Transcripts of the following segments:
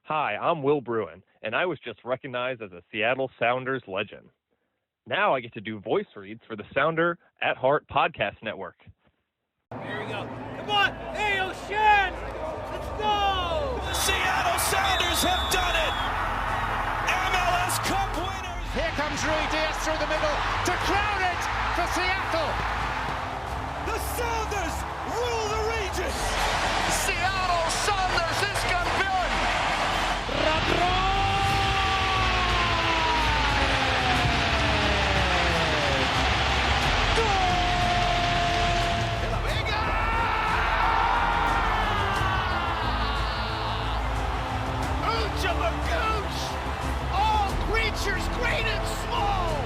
Hi, I'm Will Bruin, and I was just recognized as a Seattle Sounders legend. Now I get to do voice reads for the Sounder at Heart podcast network. Here we go. Come on! Hey, O'Shan! Let's go! The Seattle Sounders have done it! MLS Cup winners! Here comes Rui Diaz through the middle to crown it for Seattle! The Sounders rule the region! Seattle Sounders is campeón! All creatures great and small!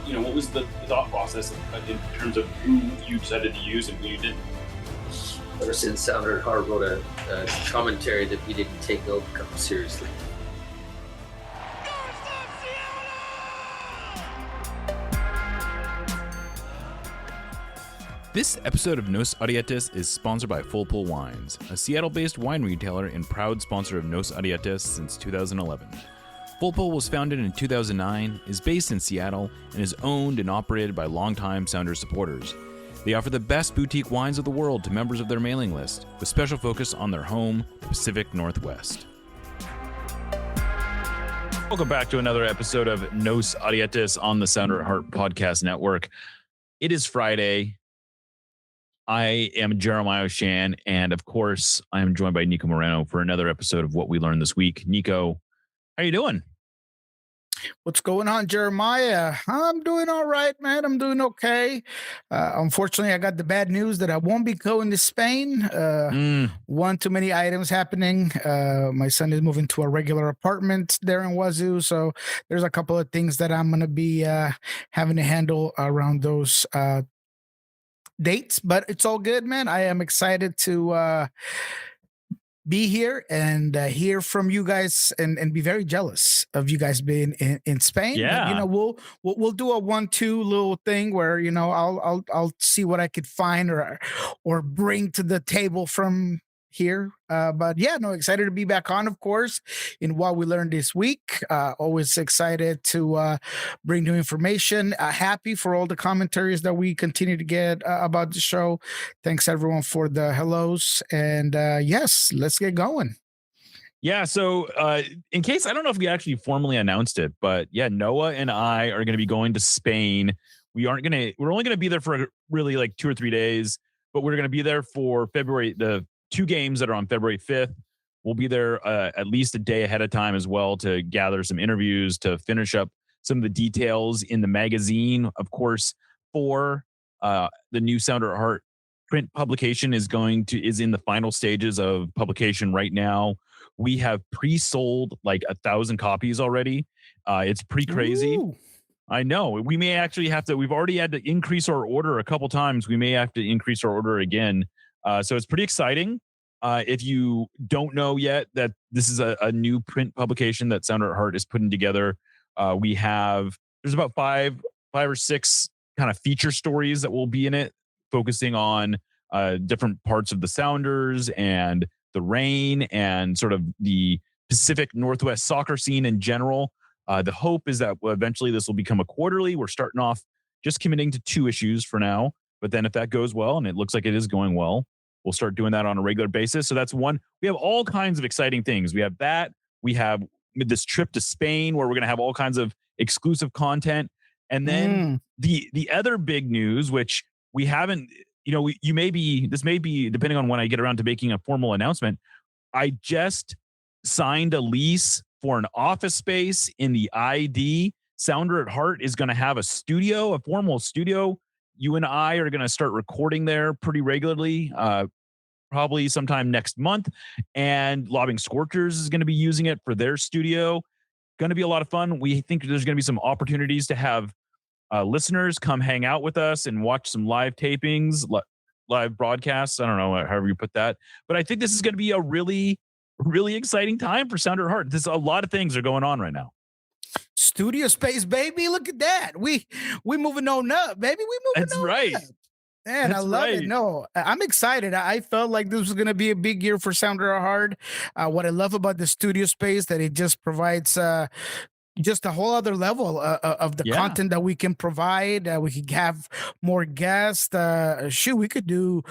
You know, what was the thought process in terms of who you decided to use and who you didn't? Ever since Sounder at Heart wrote a commentary that we didn't take Cup seriously. This episode of Nos Arietes is sponsored by Full Pull Wines, a Seattle-based wine retailer and proud sponsor of Nos Arietes since 2011. Full Pull was founded in 2009, is based in Seattle, and is owned and operated by longtime Sounders supporters. They offer the best boutique wines of the world to members of their mailing list, with special focus on their home, the Pacific Northwest. Welcome back to another episode of Nos Arietes on the Sounder at Heart podcast network. It is Friday. I am Jeremiah O'Shan, and of course, I am joined by Niko Moreno for another episode of What We Learned This Week. Niko, how you doing? What's going on, Jeremiah? I'm doing all right, man. I'm doing okay. Unfortunately, I got the bad news that I won't be going to Spain. One too many items happening. My son is moving to a regular apartment there in Wazoo, so there's a couple of things that I'm going to be having to handle around those dates, but it's all good, man. I am excited to be here and hear from you guys and be very jealous of you guys being in Spain. Yeah. But, you know, we'll do a 1-2 little thing where, you know, I'll see what I could find or bring to the table from here. But yeah, no, excited to be back on, of course, in What We Learned This Week. Always excited to bring new information. Happy for all the commentaries that we continue to get about the show. Thanks everyone for the hellos. And yes, let's get going. Yeah, so in case, I don't know if we actually formally announced it, but yeah, Noah and I are going to be going to Spain. We're only going to be there for really like 2 or 3 days, but we're going to be there for February, the 2 games that are on February 5th. We'll be there at least a day ahead of time as well to gather some interviews, to finish up some of the details in the magazine. Of course, for the new Sounder at Heart print publication is in the final stages of publication right now. We have pre-sold like 1,000 copies already. It's pretty crazy. Ooh. I know. We may actually we've already had to increase our order a couple times. We may have to increase our order again. So it's pretty exciting. If you don't know yet that this is a new print publication that Sounder at Heart is putting together, there's about five or six kind of feature stories that will be in it, focusing on different parts of the Sounders and the Reign and sort of the Pacific Northwest soccer scene in general. The hope is that eventually this will become a quarterly. We're starting off just committing to 2 issues for now. But then if that goes well, and it looks like it is going well, we'll start doing that on a regular basis. So that's one. We have all kinds of exciting things. We have that. We have this trip to Spain where we're going to have all kinds of exclusive content. And then the other big news, which we haven't, you know, this may be, depending on when I get around to making a formal announcement, I just signed a lease for an office space in the ID. Sounder at Heart is going to have a formal studio. You and I are going to start recording there pretty regularly, probably sometime next month. And Lobbing Scorchers is going to be using it for their studio. Going to be a lot of fun. We think there's going to be some opportunities to have listeners come hang out with us and watch some live tapings, live broadcasts. I don't know, however you put that. But I think this is going to be a really, really exciting time for Sounder at Heart. A lot of things are going on right now. Studio space, baby. Look at that. We moving on up, baby. We moving That's on right. up. Man, I That's love it. right. No, I'm excited. I felt like this was going to be a big year for Sounder Hard. What I love about the studio space that it just provides just a whole other level of the Yeah. content that we can provide. We could have more guests. Shoot, we could do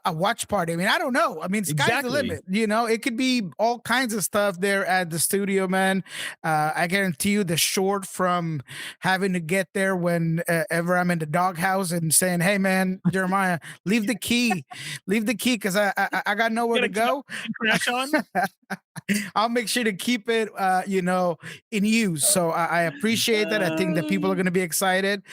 a watch party. I mean, I don't know. I mean, sky's the Exactly. limit. You know, it could be all kinds of stuff there at the studio, man. I guarantee you, the short from having to get there whenever I'm in the doghouse and saying, "Hey, man, Jeremiah, leave the key, because I got nowhere to go." Crash on. I'll make sure to keep it, in use. So I appreciate that. I think that people are going to be excited.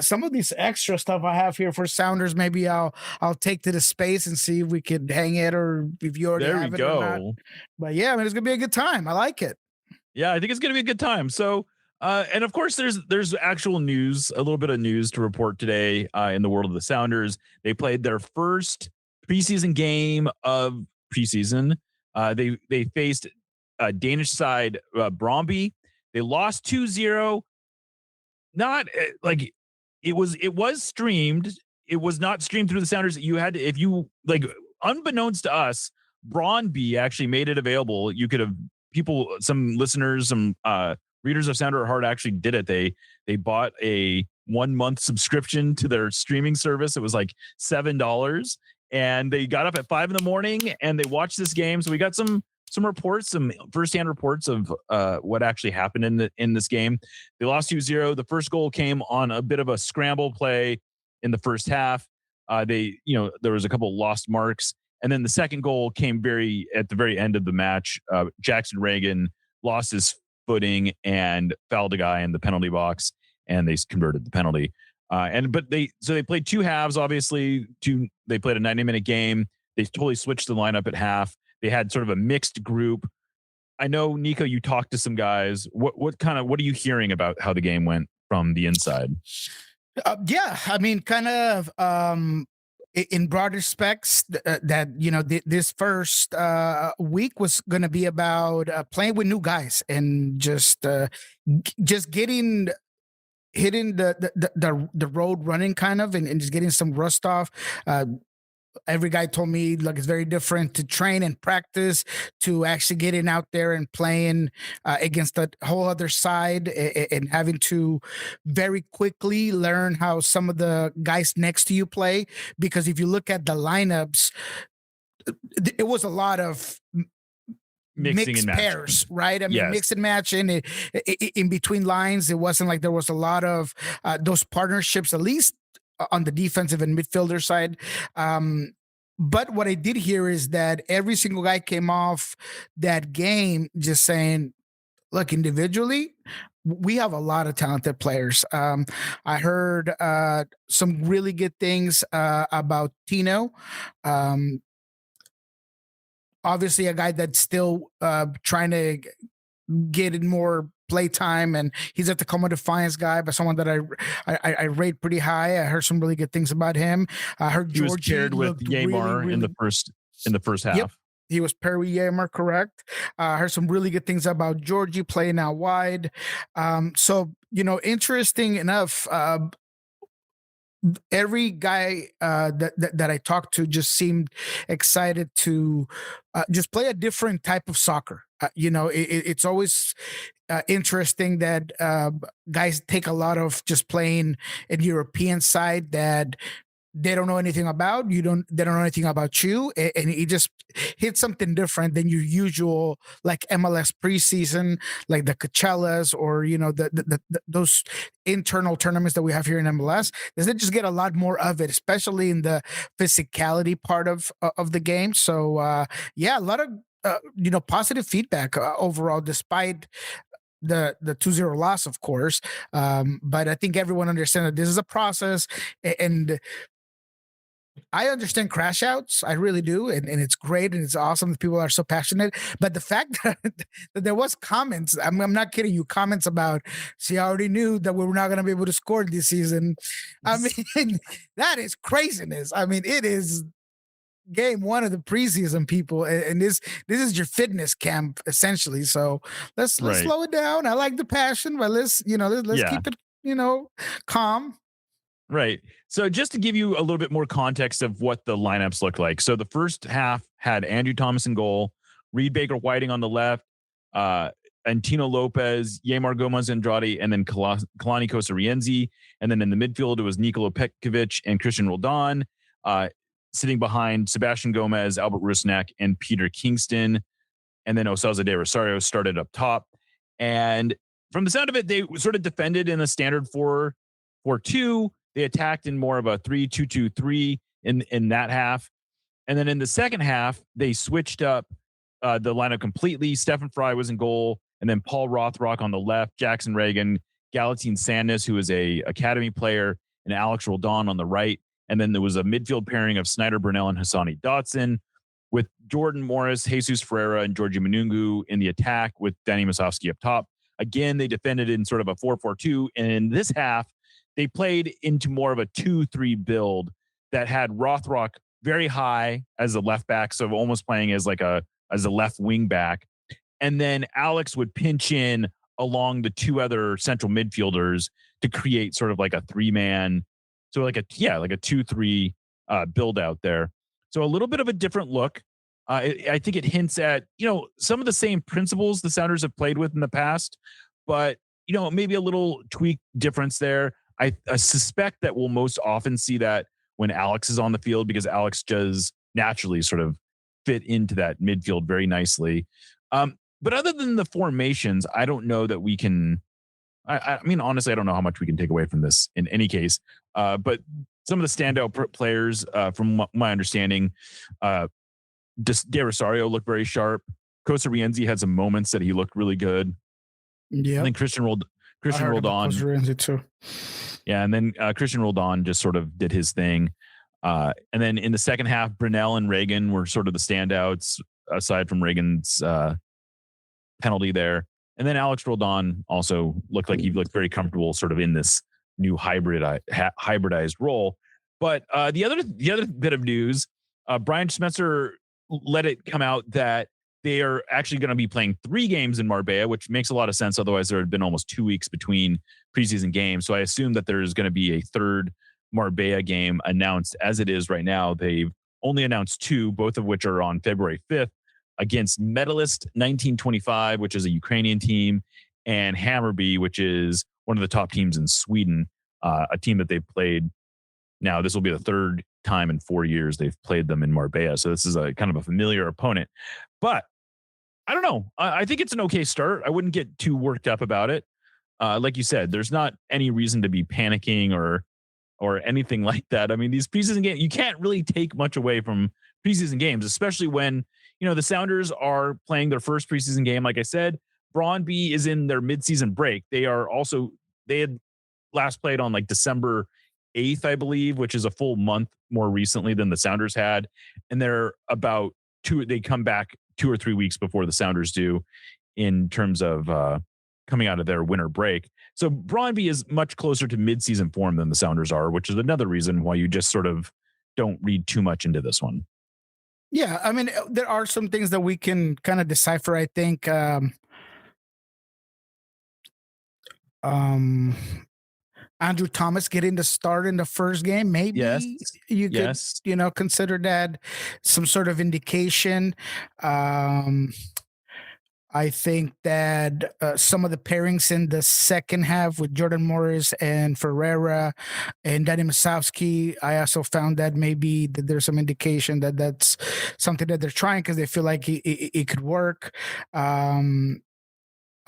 Some of these extra stuff I have here for Sounders, maybe I'll take to the space and see if we could hang it, or if you already There we have it or not. go. But yeah, I mean, it's going to be a good time. I like it. Yeah, I think it's going to be a good time. So, and of course, there's actual news, a little bit of news to report today in the world of the Sounders. They played their first preseason game of preseason. They faced Danish side Brondby. They lost 2-0. Not like it was streamed. It was not streamed through the Sounders. You had to, if you like, unbeknownst to us, Brondby actually made it available. You could have some listeners, some readers of Sounder at Heart actually did it. They bought a 1 month subscription to their streaming service. It was like $7, and they got up at 5 a.m. and they watched this game. So we got some reports, some firsthand reports of what actually happened in this game. They lost 2-0. The first goal came on a bit of a scramble play in the first half. There was a couple lost marks. And then the second goal came at the very end of the match. Jackson Reagan lost his footing and fouled a guy in the penalty box, and they converted the penalty. But they played two halves. Obviously, they played a 90-minute game. They totally switched the lineup at half. They had sort of a mixed group. I know, Niko, you talked to some guys. What are you hearing about how the game went from the inside? Yeah, I mean, kind of in broader specs, that this first week was going to be about playing with new guys and just hitting the road running, kind of, and just getting some rust off. Every guy told me, like, it's very different to train and practice to actually getting out there and playing against the whole other side, and having to very quickly learn how some of the guys next to you play. Because if you look at the lineups, it was a lot of Mixing mixed and pairs, right? I mean, Yes. mix and match in between lines. It wasn't like there was a lot of those partnerships, at least on the defensive and midfielder side. But what I did hear is that every single guy came off that game just saying, look, individually, we have a lot of talented players. I heard some really good things about Tino. Obviously, a guy that's still trying to get in more play time, and he's at the Como Defiance guy, but someone that I rate pretty high. I heard some really good things about him. I heard He was Georgie paired with Yamar really, in the first half. Yep. He was paired with Yamar, correct. I heard some really good things about Georgie playing out wide. So, interesting enough, every guy that I talked to just seemed excited to just play a different type of soccer. It's always interesting that guys take a lot of just playing in European side that they don't know anything about. They don't know anything about you, and it just hits something different than your usual, like, MLS preseason, like the Coachellas, or those internal tournaments that we have here in MLS. Does it just get a lot more of it, especially in the physicality part of the game? So a lot of positive feedback overall, despite the 2-0 loss, of course. But I think everyone understands that this is a process, and I understand crash outs. I really do. And it's great. And it's awesome that people are so passionate. But the fact that there was comments, I'm not kidding you, comments about, see, I already knew that we were not going to be able to score this season. I mean, that is craziness. I mean, it is game one of the preseason, people, and this is your fitness camp essentially. So let's slow it down. I like the passion, but let's keep it calm. Right. So just to give you a little bit more context of what the lineups look like. So the first half had Andrew Thomas in goal, Reed Baker Whiting on the left, Antino Lopez, Yamar Gomez Andrade, and then Kalani Kosarienzi. And then in the midfield, it was Nikola Petkovic and Christian Roldan, sitting behind Sebastian Gomez, Albert Rusnak, and Peter Kingston. And then Osaza de Rosario started up top. And from the sound of it, they sort of defended in a standard 4-4-2. They attacked in more of a 3-2-2-3 in that half. And then in the second half, they switched up the lineup completely. Stephen Fry was in goal, and then Paul Rothrock on the left, Jackson Reagan, Galatine Sandness, who is a academy player, and Alex Roldan on the right. And then there was a midfield pairing of Snyder Burnell and Hassani Dotson, with Jordan Morris, Jesus Ferreira, and Georgie Manungu in the attack, with Danny Masovsky up top. Again, they defended in sort of a 4-4-2. And in this half, they played into more of a 2-3 build that had Rothrock very high as a left back, so almost playing as a left wing back. And then Alex would pinch in along the two other central midfielders to create sort of like a 3-man, so like a 2-3 build out there. So a little bit of a different look. I think it hints at, some of the same principles the Sounders have played with in the past, but, maybe a little tweak difference there. I suspect that we'll most often see that when Alex is on the field, because Alex does naturally sort of fit into that midfield very nicely. But other than the formations, I don't know that we can. I mean, honestly, I don't know how much we can take away from this in any case. But some of the standout players, from my understanding, De Rosario looked very sharp. Kosa Rienzi had some moments that he looked really good. Yeah. And then Christian Roldan too. Yeah, and then Christian Roldan just sort of did his thing. And then in the second half, Brunel and Reagan were sort of the standouts, aside from Reagan's penalty there. And then Alex Roldan also looked like he looked very comfortable sort of in this new hybridized role. But the other bit of news, Brian Schmetzer let it come out that they are actually going to be playing 3 games in Marbella, which makes a lot of sense. Otherwise, there had been almost 2 weeks between preseason games. So I assume that there's going to be a third Marbella game announced. As it is right now, they've only announced 2, both of which are on February 5th against Medalist 1925, which is a Ukrainian team, and Hammarby, which is one of the top teams in Sweden, a team that they've played. Now, this will be the third time in 4 years they've played them in Marbella. So this is a kind of a familiar opponent. But I don't know. I think it's an okay start. I wouldn't get too worked up about it. Like you said, there's not any reason to be panicking or anything like that. I mean, these preseason games, you can't really take much away from preseason games, especially when, the Sounders are playing their first preseason game. Like I said, Brondby is in their midseason break. They had last played on like December 8th, I believe, which is a full month more recently than the Sounders had. And they're they come back 2 or 3 weeks before the Sounders do in terms of coming out of their winter break. So Brondby is much closer to midseason form than the Sounders are, which is another reason why you just sort of don't read too much into this one. Yeah, I mean, there are some things that we can kind of decipher, I think. Andrew Thomas getting the start in the first game, maybe you could, consider that some sort of indication. I think that some of the pairings in the second half with Jordan Morris and Ferreira and Danny Masovsky, I also found that maybe that there's some indication that that's something that they're trying because they feel like it could work. I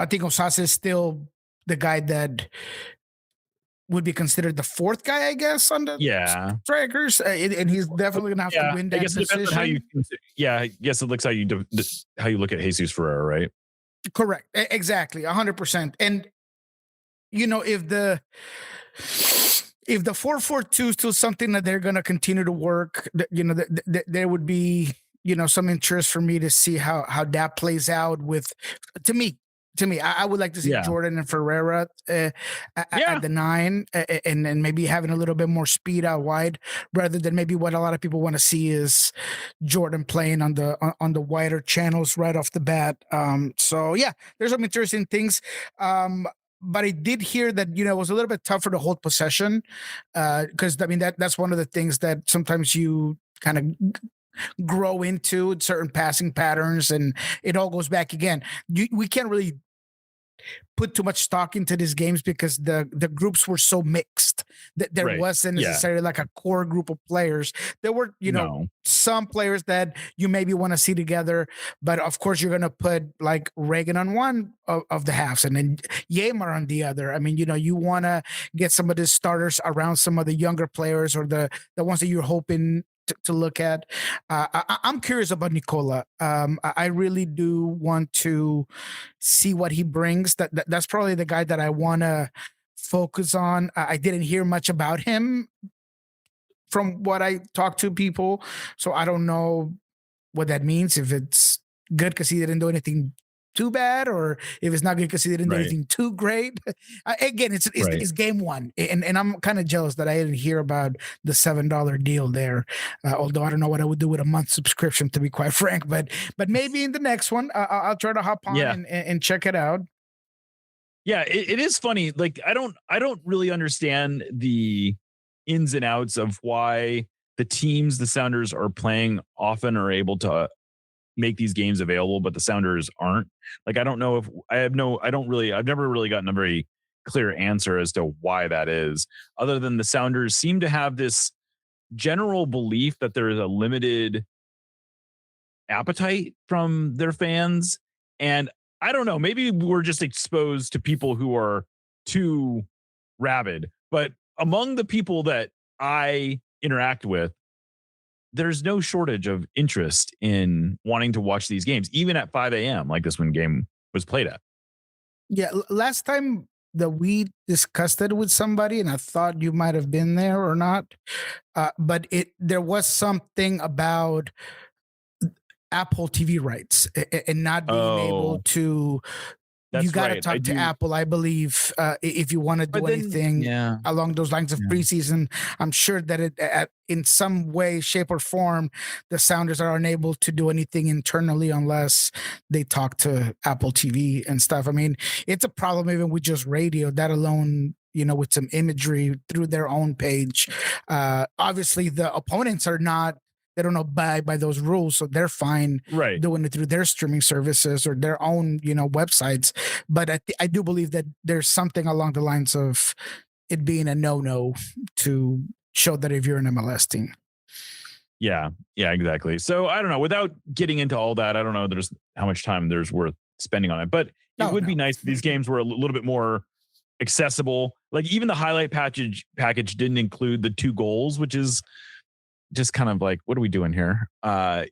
think Osasa is still the guy that would be considered the fourth guy, I guess, on the strikers, and he's definitely gonna have to win that position. Depends on how you, I guess it looks how you look at Jesus Ferreira, right? Correct, exactly, 100%. And if the 4-4-2 is still something that they're gonna continue to work, there would be some interest for me to see how that plays out with, to me, to me. I would like to see Jordan and Ferreira at the 9, and then maybe having a little bit more speed out wide, rather than maybe what a lot of people want to see is Jordan playing on the wider channels right off the bat. So yeah, there's some interesting things. But I did hear that, it was a little bit tougher to hold possession, because I mean that's one of the things that sometimes you kind of grow into certain passing patterns, and it all goes back again. We can't really put too much stock into these games because the groups were so mixed that there wasn't necessarily like a core group of players. There were, some players that you maybe want to see together, but of course you're going to put like Reagan on one of the halves and then Yamar on the other. I mean, you want to get some of the starters around some of the younger players or the ones that you're hoping to look at. I'm curious about Nikola. I really do want to see what he brings. That's probably the guy that I want to focus on. I didn't hear much about him from what I talked to people, so I don't know what that means. If it's good because he didn't do anything too bad, or if it's not good because he didn't do anything too great. Again, it's game one, and I'm kind of jealous that I didn't hear about the $7 deal there. Although I don't know what I would do with a month subscription, to be quite frank. But maybe in the next one, I'll try to hop on and check it out. Yeah, it is funny. Like I don't really understand the ins and outs of why the teams the Sounders are playing often are able to make these games available, but the Sounders aren't. Like, I don't know if I've never really gotten a very clear answer as to why that is, other than the Sounders seem to have this general belief that there is a limited appetite from their fans. And I don't know, maybe we're just exposed to people who are too rabid, but among the people that I interact with, there's no shortage of interest in wanting to watch these games, even at 5 a.m. like this one game was played at. Yeah, last time that we discussed it with somebody, and I thought you might have been there or not, but there was something about Apple TV rights and not being able to. You got to talk to Apple, I believe, if you want to do anything along those lines of preseason. I'm sure that in some way, shape, or form, the Sounders are unable to do anything internally unless they talk to Apple TV and stuff. I mean, it's a problem even with just radio, that alone, with some imagery through their own page. Obviously, the opponents are not. They don't abide by those rules, so they're fine doing it through their streaming services or their own, websites. But I do believe that there's something along the lines of it being a no-no to show that if you're an MLS team. Yeah, exactly. So I don't know. Without getting into all that, I don't know there's how much time there's worth spending on it. But it would be nice if these games were a little bit more accessible. Like even the highlight package didn't include the 2 goals, which is just kind of like, what are we doing here? But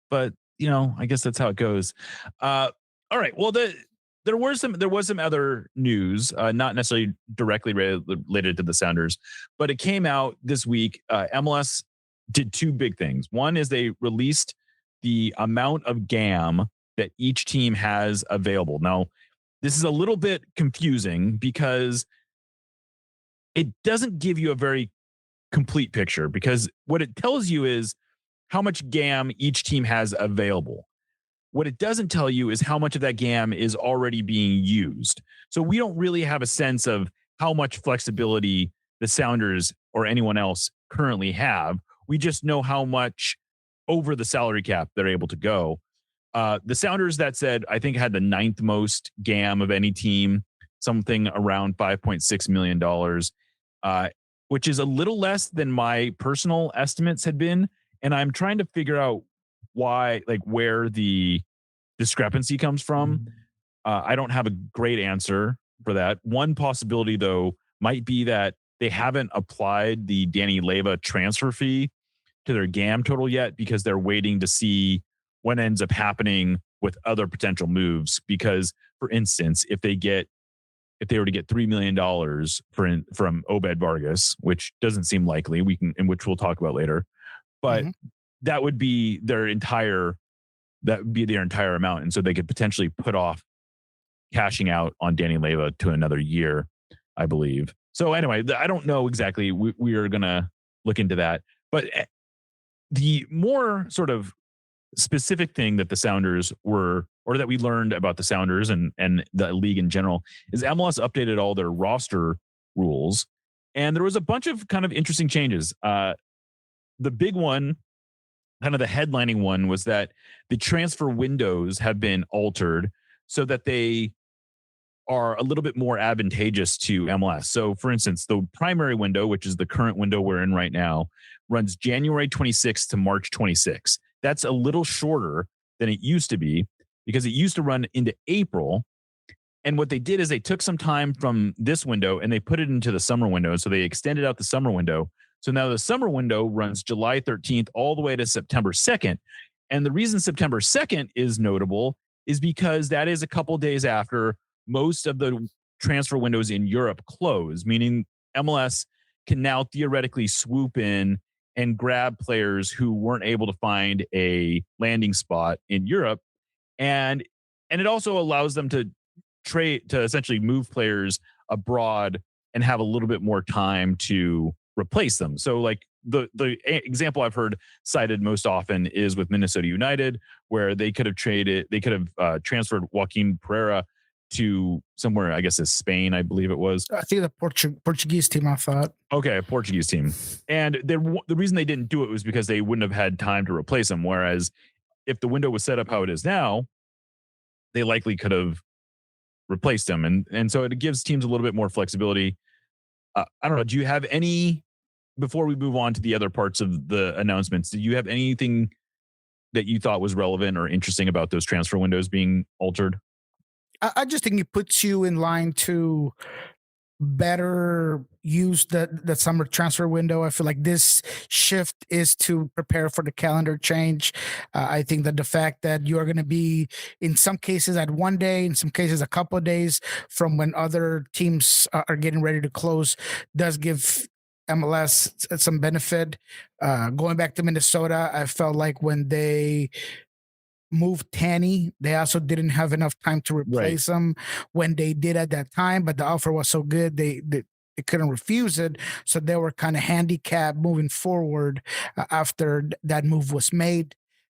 I guess that's how it goes. All right. Well, there was some other news, not necessarily directly related to the Sounders, but it came out this week. MLS did 2 big things. One is they released the amount of GAM that each team has available. Now, this is a little bit confusing because it doesn't give you a very complete picture, because what it tells you is how much GAM each team has available. What it doesn't tell you is how much of that GAM is already being used. So we don't really have a sense of how much flexibility the Sounders or anyone else currently have. We just know how much over the salary cap they're able to go. The Sounders, that said, I think had the 9th most GAM of any team, something around $5.6 million. Which is a little less than my personal estimates had been. And I'm trying to figure out why, like where the discrepancy comes from. I don't have a great answer for that. One possibility, though, might be that they haven't applied the Danny Leyva transfer fee to their GAM total yet, because they're waiting to see what ends up happening with other potential moves. Because, for instance, if they were to get $3 million from Obed Vargas, which doesn't seem likely, which we'll talk about later, but that would be their entire amount. And so they could potentially put off cashing out on Danny Leyva to another year, I believe. So anyway, I don't know exactly. We are going to look into that. But the more sort of specific thing that the Sounders were, or that we learned about the Sounders and the league in general, is MLS updated all their roster rules. And there was a bunch of kind of interesting changes. The big one, kind of the headlining one, was that the transfer windows have been altered so that they are a little bit more advantageous to MLS. So, for instance, the primary window, which is the current window we're in right now, runs January 26th to March 26th. That's a little shorter than it used to be because it used to run into April. And what they did is they took some time from this window and they put it into the summer window. So they extended out the summer window. So now the summer window runs July 13th all the way to September 2nd. And the reason September 2nd is notable is because that is a couple days after most of the transfer windows in Europe close, meaning MLS can now theoretically swoop in and grab players who weren't able to find a landing spot in Europe. And it also allows them to trade, to essentially move players abroad and have a little bit more time to replace them. So like the example I've heard cited most often is with Minnesota United, where they could have transferred Joaquin Pereira to somewhere, I guess, is Spain, I believe it was. I think the Portuguese team, I thought. Okay, a Portuguese team. And the reason they didn't do it was because they wouldn't have had time to replace him. Whereas if the window was set up how it is now, they likely could have replaced him. And so it gives teams a little bit more flexibility. I don't know. Do you have any, before we move on to the other parts of the announcements, did you have anything that you thought was relevant or interesting about those transfer windows being altered? I just think it puts you in line to better use the summer transfer window. I feel like this shift is to prepare for the calendar change. I think that the fact that you are going to be in some cases at 1 day, in some cases a couple of days from when other teams are getting ready to close does give MLS some benefit. Going back to Minnesota, I felt like when they moved Tanny, they also didn't have enough time to replace him when they did at that time, but the offer was so good they couldn't refuse it, so they were kind of handicapped moving forward after that move was made.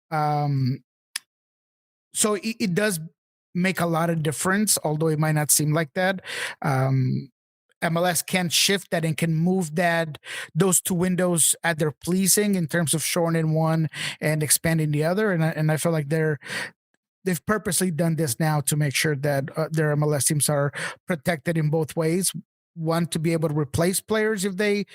So it does make a lot of difference, although it might not seem like that. MLS can shift that and can move those two windows at their pleasing in terms of shortening one and expanding the other. And I feel like they've purposely done this now to make sure that their MLS teams are protected in both ways. One, to be able to replace players if they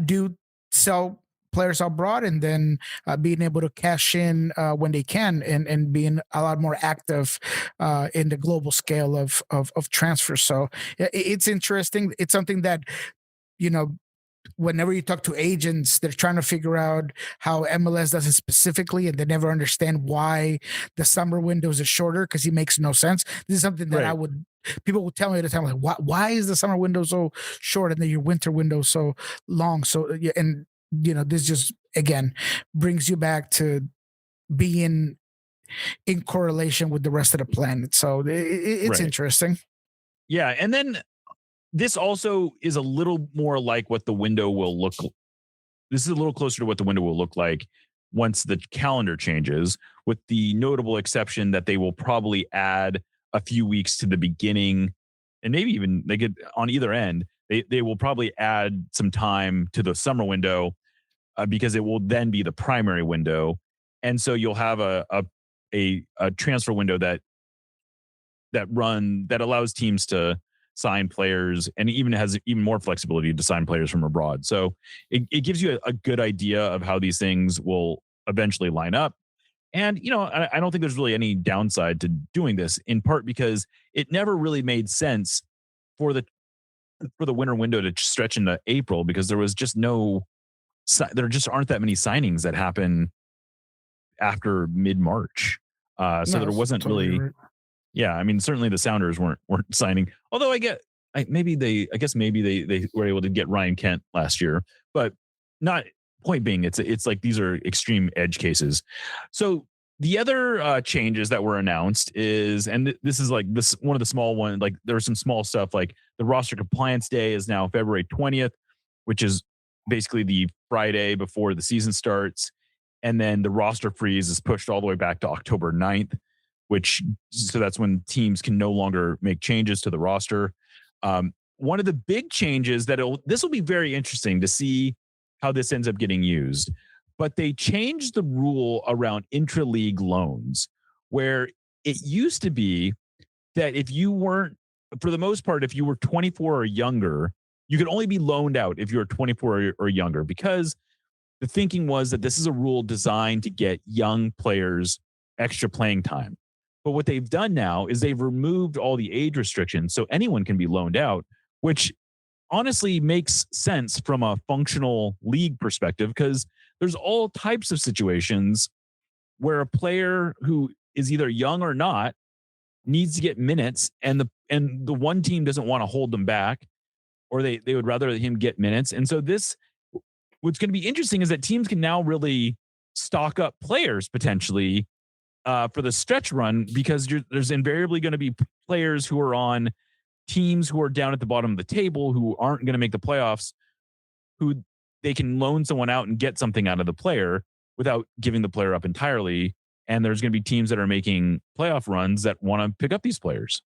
do sell players abroad, and then being able to cash in when they can, and being a lot more active in the global scale of transfers. So it's interesting. It's something that, whenever you talk to agents, they're trying to figure out how MLS does it specifically, and they never understand why the summer windows are shorter, because it makes no sense. This is something that people will tell me at the time, like, why is the summer window so short and then your winter window so long? So yeah, and this just, again, brings you back to being in correlation with the rest of the planet. So it's interesting. Yeah. And then this also is a little more like what the window will look. This is a little closer to what the window will look like once the calendar changes, with the notable exception that they will probably add a few weeks to the beginning, and maybe even they could on either end. They will probably add some time to the summer window because it will then be the primary window. And so you'll have a transfer window that allows teams to sign players, and even has even more flexibility to sign players from abroad. So it gives you a good idea of how these things will eventually line up. And, I don't think there's really any downside to doing this, in part because it never really made sense for the winter window to stretch into April, because there just aren't that many signings that happen after mid-March. So there wasn't totally really, yeah. I mean, certainly the Sounders weren't signing, although I guess maybe they were able to get Ryan Kent last year, but not. Point being, it's like these are extreme edge cases. So The other changes that were announced is, and this is like this one of the small ones, like there was some small stuff like the roster compliance day is now February 20th, which is basically the Friday before the season starts. And then the roster freeze is pushed all the way back to October 9th, so that's when teams can no longer make changes to the roster. One of the big changes this will be very interesting to see how this ends up getting used. But they changed the rule around intra-league loans, where it used to be that if you weren't, for the most part, if you were 24 or younger, you could only be loaned out if you were 24 or younger, because the thinking was that this is a rule designed to get young players extra playing time. But what they've done now is they've removed all the age restrictions, so anyone can be loaned out, which honestly makes sense from a functional league perspective, because there's all types of situations where a player who is either young or not needs to get minutes, and the one team doesn't want to hold them back, or they would rather him get minutes. And so what's going to be interesting is that teams can now really stock up players potentially for the stretch run, because there's invariably going to be players who are on teams who are down at the bottom of the table, who aren't going to make the playoffs, who they can loan someone out and get something out of the player without giving the player up entirely. And there's going to be teams that are making playoff runs that want to pick up these players.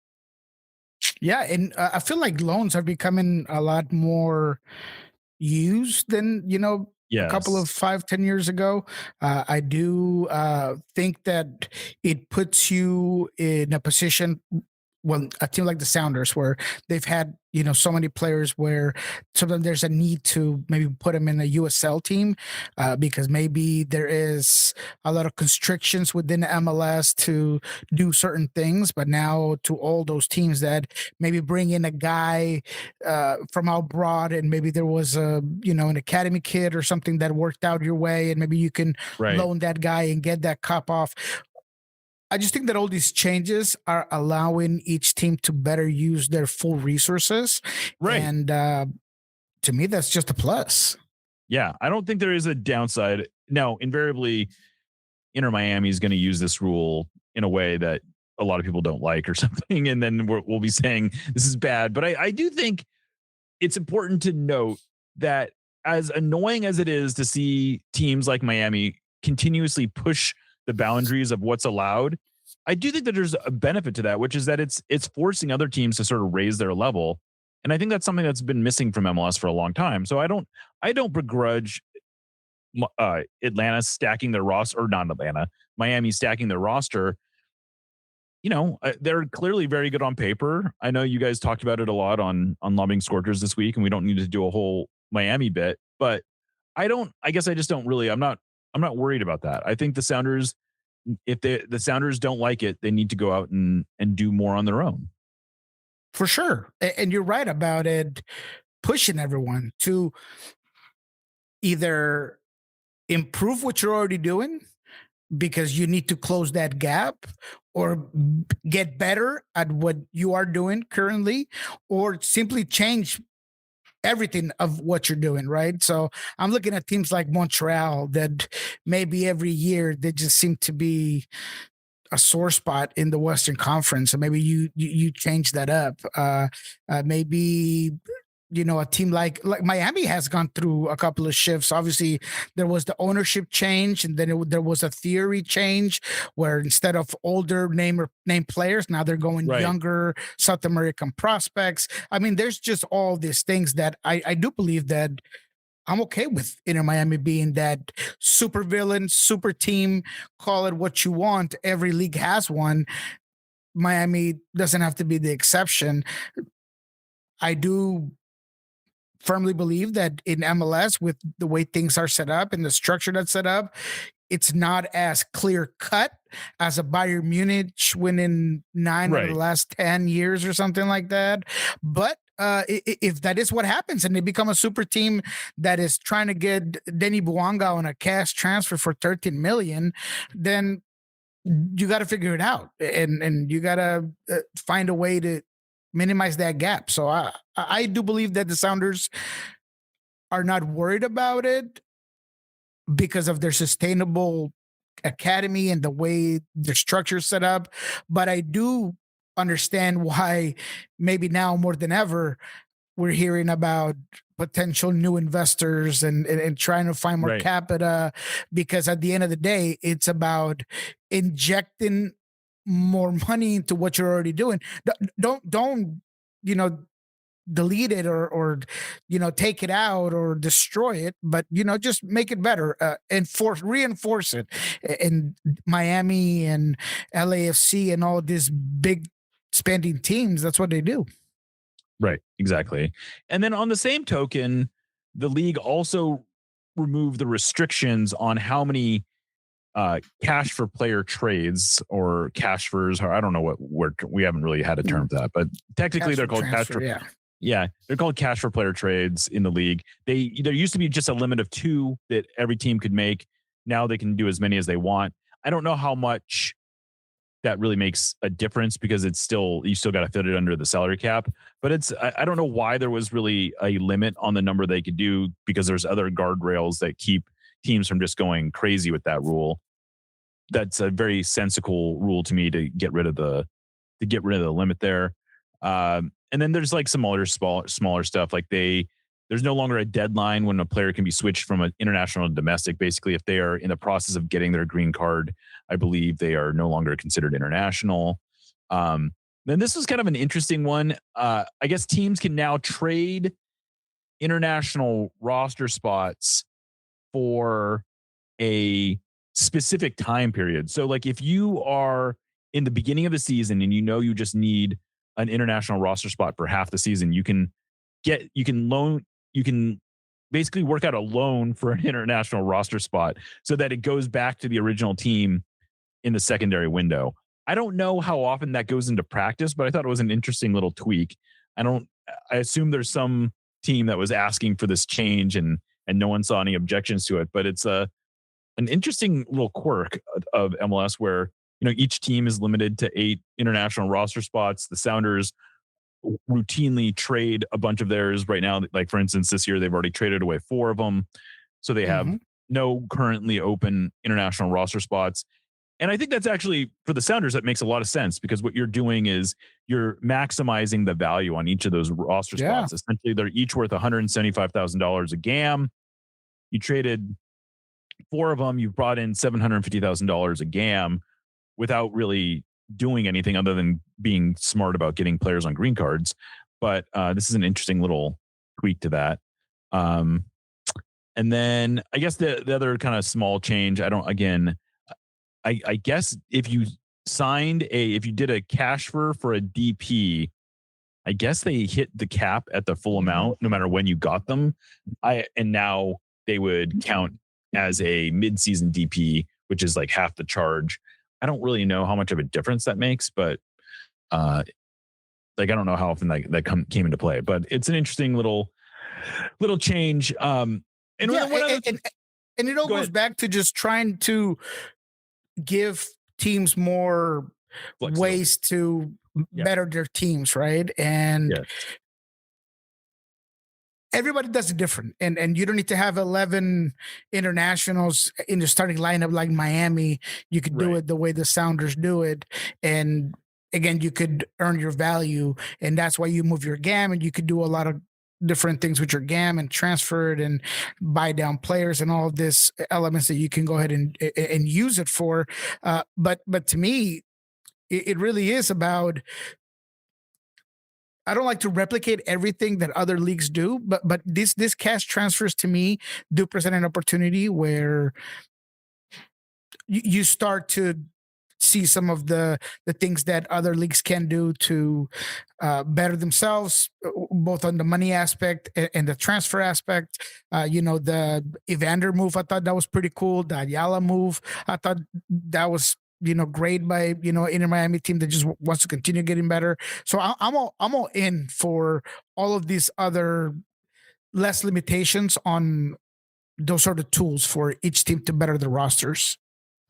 Yeah. And I feel like loans are becoming a lot more used than, a couple of 5-10 years ago. I do think that it puts you in a position, well, a team like the Sounders, where they've had, so many players where sometimes there's a need to maybe put them in a USL team because maybe there is a lot of constrictions within the MLS to do certain things. But now to all those teams that maybe bring in a guy from abroad, and maybe there was an academy kid or something that worked out your way, and maybe you can loan that guy and get that cup off. I just think that all these changes are allowing each team to better use their full resources. Right. And to me, that's just a plus. Yeah. I don't think there is a downside. Now, invariably, Inter Miami is going to use this rule in a way that a lot of people don't like or something. And then we'll be saying this is bad. But I do think it's important to note that as annoying as it is to see teams like Miami continuously push the boundaries of what's allowed, I do think that there's a benefit to that, which is that it's forcing other teams to sort of raise their level. And I think that's something that's been missing from MLS for a long time. So I don't begrudge Atlanta stacking their roster, or not Atlanta, Miami stacking their roster. They're clearly very good on paper. I know you guys talked about it a lot on Lobbing Scorchers this week, and we don't need to do a whole Miami bit, but I'm not worried about that. I think the Sounders, if the Sounders don't like it, they need to go out and do more on their own. For sure. And you're right about it, pushing everyone to either improve what you're already doing because you need to close that gap, or get better at what you are doing currently, or simply change everything of what you're doing, right? So I'm looking at teams like Montreal that maybe every year they just seem to be a sore spot in the Western Conference. So maybe you change that up. Maybe a team like Miami has gone through a couple of shifts. Obviously, there was the ownership change, and then there was a theory change where instead of older name players, now they're going younger South American prospects. I mean, there's just all these things that I do believe that I'm okay with Inter Miami being that super villain, super team, call it what you want. Every league has one. Miami doesn't have to be the exception. I do firmly believe that in MLS, with the way things are set up and the structure that's set up, it's not as clear cut as a Bayern Munich winning 9 out of the last 10 years or something like that. But if that is what happens and they become a super team that is trying to get Denny Buanga on a cash transfer for 13 million, then you got to figure it out, and you got to find a way to minimize that gap. So I do believe that the Sounders are not worried about it because of their sustainable academy and the way the structure is set up. But I do understand why maybe now more than ever we're hearing about potential new investors and trying to find more capita, because at the end of the day, it's about injecting more money into what you're already doing. Don't delete it or take it out or destroy it, but just make it better, and reinforce it. And Miami and LAFC and all these big spending teams, that's what they do. Right, exactly. And then on the same token, the league also removed the restrictions on how many cash for player trades or cash furs, or I don't know what word, we haven't really had a term for that, but technically they're called cash for. Yeah, they're called cash for player trades in the league. There used to be just a limit of 2 that every team could make. Now they can do as many as they want. I don't know how much that really makes a difference, because you still got to fit it under the salary cap. But I don't know why there was really a limit on the number they could do, because there's other guardrails that keep teams from just going crazy with that rule. That's a very sensible rule to me, to get rid of the limit there. And then there's like some other smaller stuff, like there's no longer a deadline when a player can be switched from an international to domestic. Basically, if they are in the process of getting their green card, I believe they are no longer considered international. Then this was kind of an interesting one. I guess teams can now trade international roster spots for a specific time period. So like if you are in the beginning of the season and you just need an international roster spot for half the season, you can basically work out a loan for an international roster spot so that it goes back to the original team in the secondary window. I don't know how often that goes into practice, but I thought it was an interesting little tweak. I assume there's some team that was asking for this change and no one saw any objections to it, but it's an interesting little quirk of MLS where, each team is limited to 8 international roster spots. The Sounders routinely trade a bunch of theirs right now. Like for instance, this year they've already traded away 4 of them. So they have no currently open international roster spots. And I think that's actually, for the Sounders, that makes a lot of sense, because what you're doing is you're maximizing the value on each of those roster spots. Essentially, they're each worth $175,000 a GAM. You traded 4 of them. You've brought in $750,000 a GAM without really doing anything other than being smart about getting players on green cards. But this is an interesting little tweak to that. And then I guess the other kind of small change, I guess if you did a cash for a DP, I guess they hit the cap at the full amount no matter when you got them. And now they would count as a mid-season DP, which is like half the charge. I don't really know how much of a difference that makes, but I don't know how often that came into play. But it's an interesting little change. And it all goes back to just trying to give teams more ways to better their teams, right? And everybody does it different, and you don't need to have 11 internationals in the starting lineup like Miami. You could do it the way the Sounders do it, and again, you could earn your value, and that's why you move your GAM, and you could do a lot of different things with your GAM and transfer it and buy down players and all of this elements that you can go ahead and use it for. But to me, it really is about, I don't like to replicate everything that other leagues do, but this cash transfers to me do present an opportunity where you start to see some of the things that other leagues can do to better themselves, both on the money aspect and the transfer aspect. The Evander move, I thought that was pretty cool. The Ayala move, I thought that was great by Inter Miami team that just wants to continue getting better. So I'm all in for all of these other less limitations on those sort of tools for each team to better their rosters.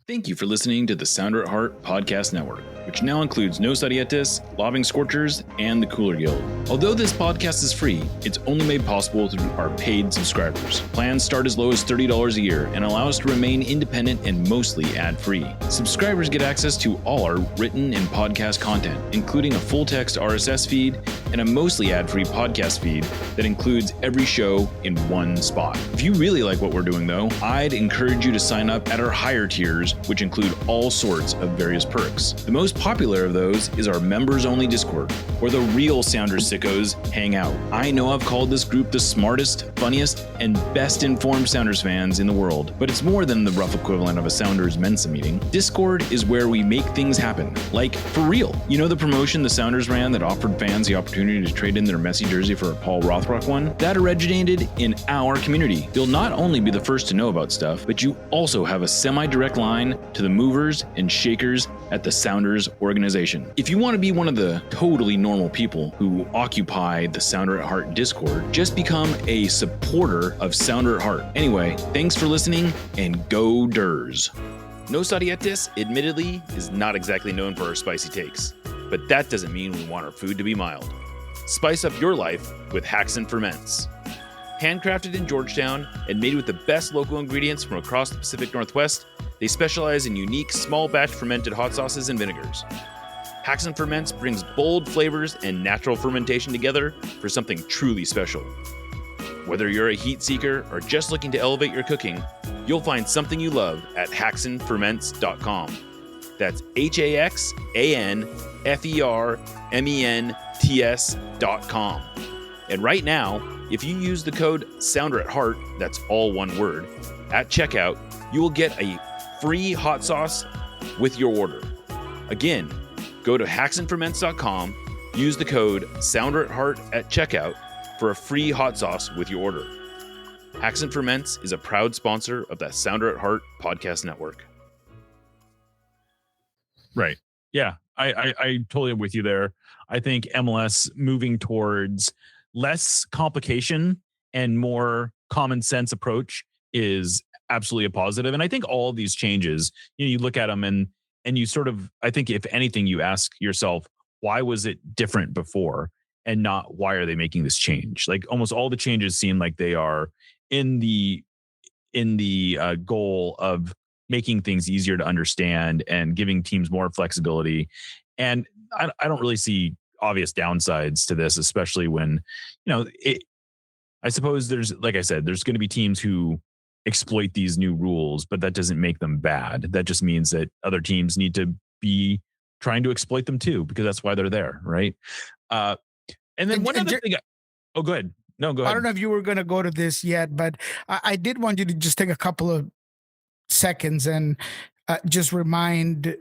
Thank you for listening to the Sounder at Heart Podcast Network. which now includes No Sarietes, Lobbing Scorchers, and the Cooler Guild. Although this podcast is free, it's only made possible through our paid subscribers. Plans start as low as $30 a year and allow us to remain independent and mostly ad-free. Subscribers get access to all our written and podcast content, including a full-text RSS feed and a mostly ad-free podcast feed that includes every show in one spot. If you really like what we're doing, though, I'd encourage you to sign up at our higher tiers, which include all sorts of various perks. The most popular of those is our members-only Discord, where the real Sounders sickos hang out. I know I've called this group the smartest, funniest, and best-informed Sounders fans in the world, but it's more than the rough equivalent of a Sounders Mensa meeting. Discord is where we make things happen, like for real. You know the promotion the Sounders ran that offered fans the opportunity to trade in their Messi jersey for a Paul Rothrock one? That originated in our community. You'll not only be the first to know about stuff, but you also have a semi-direct line to the movers and shakers at the Sounders organization. If you want to be one of the totally normal people who occupy the Sounder at Heart Discord, just become a supporter of Sounder at Heart. Anyway, thanks for listening, and go Durs. No Sarietes, admittedly, is not exactly known for our spicy takes, but that doesn't mean we want our food to be mild. Spice up your life with Hacks and Ferments. Handcrafted in Georgetown and made with the best local ingredients from across the Pacific Northwest, they specialize in unique small batch fermented hot sauces and vinegars. Hacks and Ferments brings bold flavors and natural fermentation together for something truly special. Whether you're a heat seeker or just looking to elevate your cooking, you'll find something you love at hacksandferments.com. That's HAXANFERMENTS.com. And right now, if you use the code Sounder at Heart, that's all one word, at checkout, you will get a free hot sauce with your order. Again, go to hacksandferments.com, use the code Sounder at Heart at checkout for a free hot sauce with your order. Hacks and Ferments is a proud sponsor of the Sounder at Heart podcast network. Right. Yeah, I totally am with you there. I think MLS moving towards less complication and more common sense approach is absolutely a positive. And I think all of these changes, you look at them and you sort of, I think if anything, you ask yourself, why was it different before and not why are they making this change? Like almost all the changes seem like they are in the goal of making things easier to understand and giving teams more flexibility. And I don't really see obvious downsides to this, especially when, I suppose there's, like I said, there's going to be teams who exploit these new rules, but that doesn't make them bad. That just means that other teams need to be trying to exploit them too, because that's why they're there. Right. And then one other thing. Oh, go ahead. No, go ahead. I don't know if you were going to go to this yet, but I did want you to just take a couple of seconds and just remind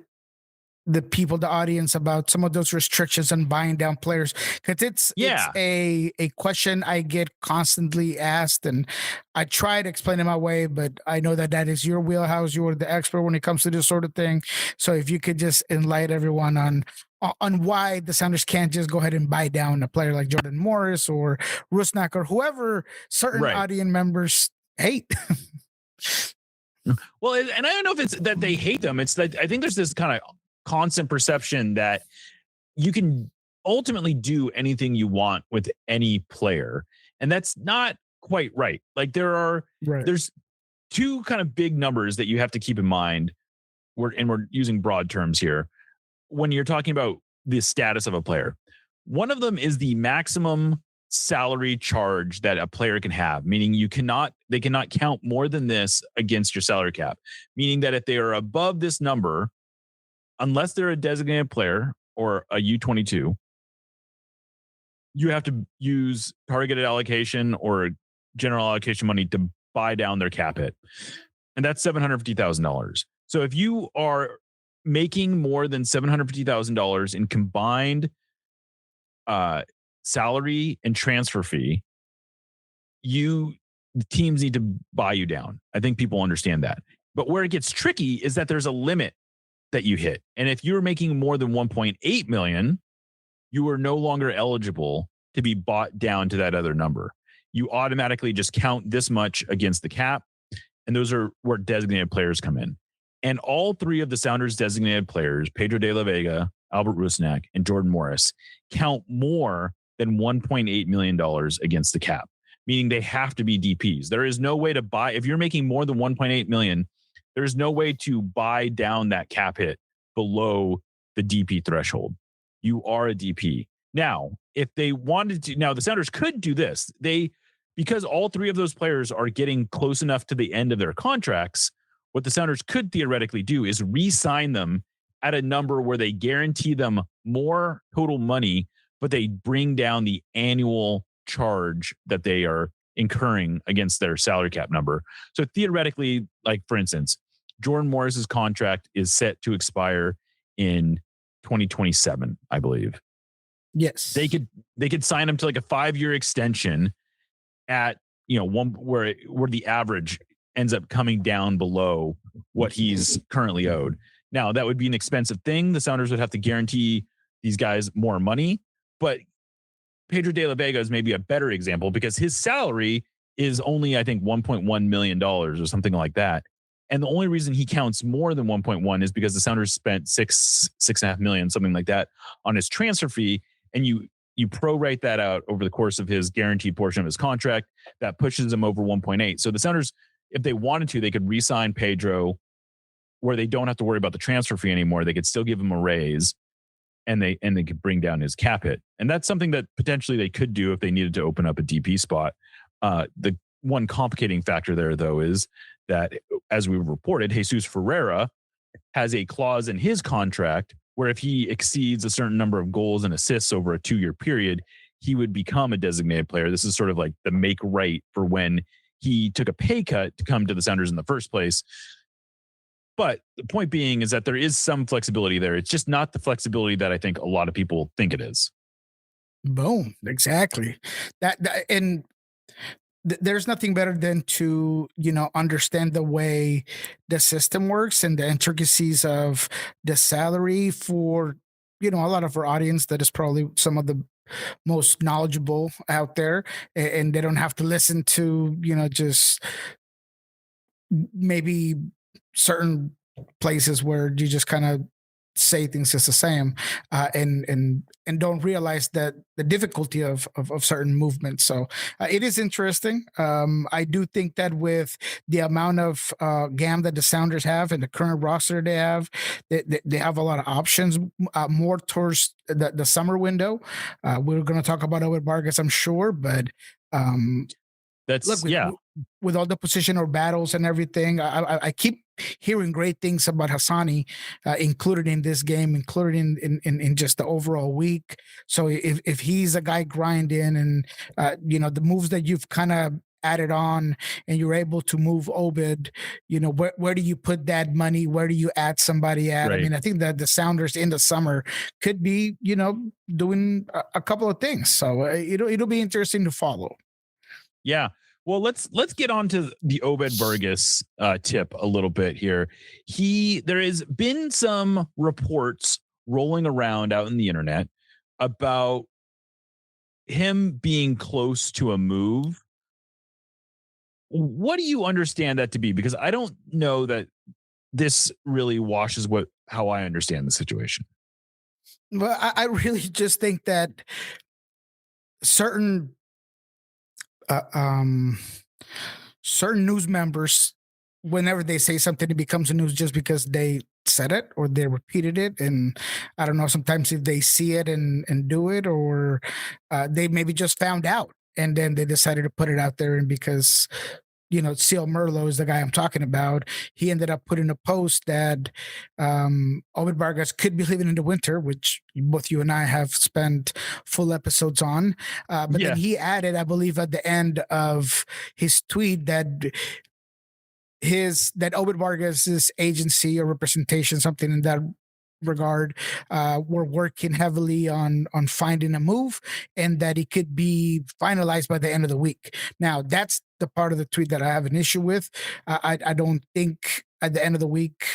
the people, the audience, about some of those restrictions on buying down players, because it's a question I get constantly asked, and I try to explain it my way, but I know that is your wheelhouse. You're the expert when it comes to this sort of thing. So if you could just enlighten everyone on why the Sounders can't just go ahead and buy down a player like Jordan Morris or Rusnak or whoever certain audience members hate. Well, and I don't know if it's that they hate them. It's that I think there's this kind of constant perception that you can ultimately do anything you want with any player. And that's not quite right. Like there's two kind of big numbers that you have to keep in mind. We're using broad terms here when you're talking about the status of a player. One of them is the maximum salary charge that a player can have, meaning they cannot count more than this against your salary cap, meaning that if they are above this number, unless they're a designated player or a U22, you have to use targeted allocation or general allocation money to buy down their cap hit. And that's $750,000. So if you are making more than $750,000 in combined salary and transfer fee, the teams need to buy you down. I think people understand that. But where it gets tricky is that there's a limit that you hit. And if you're making more than 1.8 million, you are no longer eligible to be bought down to that other number. You automatically just count this much against the cap. And those are where designated players come in. And all three of the Sounders designated players, Pedro de la Vega, Albert Rusnak, and Jordan Morris count more than $1.8 million against the cap, meaning they have to be DPs. There is no way to buy, if you're making more than 1.8 million, there's no way to buy down that cap hit below the DP threshold. You are a DP. Now, if they wanted to, now the Sounders could do this. Because all three of those players are getting close enough to the end of their contracts, what the Sounders could theoretically do is re-sign them at a number where they guarantee them more total money, but they bring down the annual charge that they are incurring against their salary cap number. So theoretically, like for instance, Jordan Morris's contract is set to expire in 2027, I believe. Yes. They could sign him to like a 5-year extension at, one where the average ends up coming down below what he's currently owed. Now, that would be an expensive thing. The Sounders would have to guarantee these guys more money, but Pedro de la Vega is maybe a better example because his salary is only, I think, $1.1 million or something like that. And the only reason he counts more than 1.1 is because the Sounders spent $6.5 million, something like that, on his transfer fee. And you prorate that out over the course of his guaranteed portion of his contract. That pushes him over 1.8. So the Sounders, if they wanted to, they could re-sign Pedro where they don't have to worry about the transfer fee anymore. They could still give him a raise and they could bring down his cap hit. And that's something that potentially they could do if they needed to open up a DP spot. The one complicating factor there, though, is that, as we reported, Jesus Ferreira has a clause in his contract where if he exceeds a certain number of goals and assists over a 2-year period, he would become a designated player. This is sort of like the make right for when he took a pay cut to come to the Sounders in the first place. But the point being is that there is some flexibility there. It's just not the flexibility that I think a lot of people think it is. Boom. Exactly. There's nothing better than to, understand the way the system works and the intricacies of the salary for, a lot of our audience that is probably some of the most knowledgeable out there, and they don't have to listen to, just maybe certain places where you just kind of say things just the same, and don't realize that the difficulty of certain movements. So it is interesting. I do think that with the amount of GAM that the Sounders have and the current roster they have, they have a lot of options more towards the summer window. We're going to talk about Obed Vargas, I'm sure, but with all the positional battles and everything, I keep hearing great things about Hassani, included in this game, included in just the overall week. So if he's a guy grinding and the moves that you've kind of added on and you're able to move Obed, where do you put that money? Where do you add somebody at? Right. I mean, I think that the Sounders in the summer could be, doing a couple of things. So it'll be interesting to follow. Yeah. Well, let's get on to the Obed Vargas tip a little bit here. There has been some reports rolling around out in the internet about him being close to a move. What do you understand that to be? Because I don't know that this really washes how I understand the situation. Well, I really just think that certain news members, whenever they say something, it becomes a news just because they said it or they repeated it. And I don't know, sometimes if they see it and do it, or they maybe just found out and then they decided to put it out there. And because, Seal Merlo is the guy I'm talking about, he ended up putting a post that Obed Vargas could be leaving in the winter, which both you and I have spent full episodes on. But then he added, I believe, at the end of his tweet that Obed Vargas's agency or representation, something in that regard, we're working heavily on finding a move and that it could be finalized by the end of the week. Now, that's the part of the tweet that I have an issue with. I don't think at the end of the week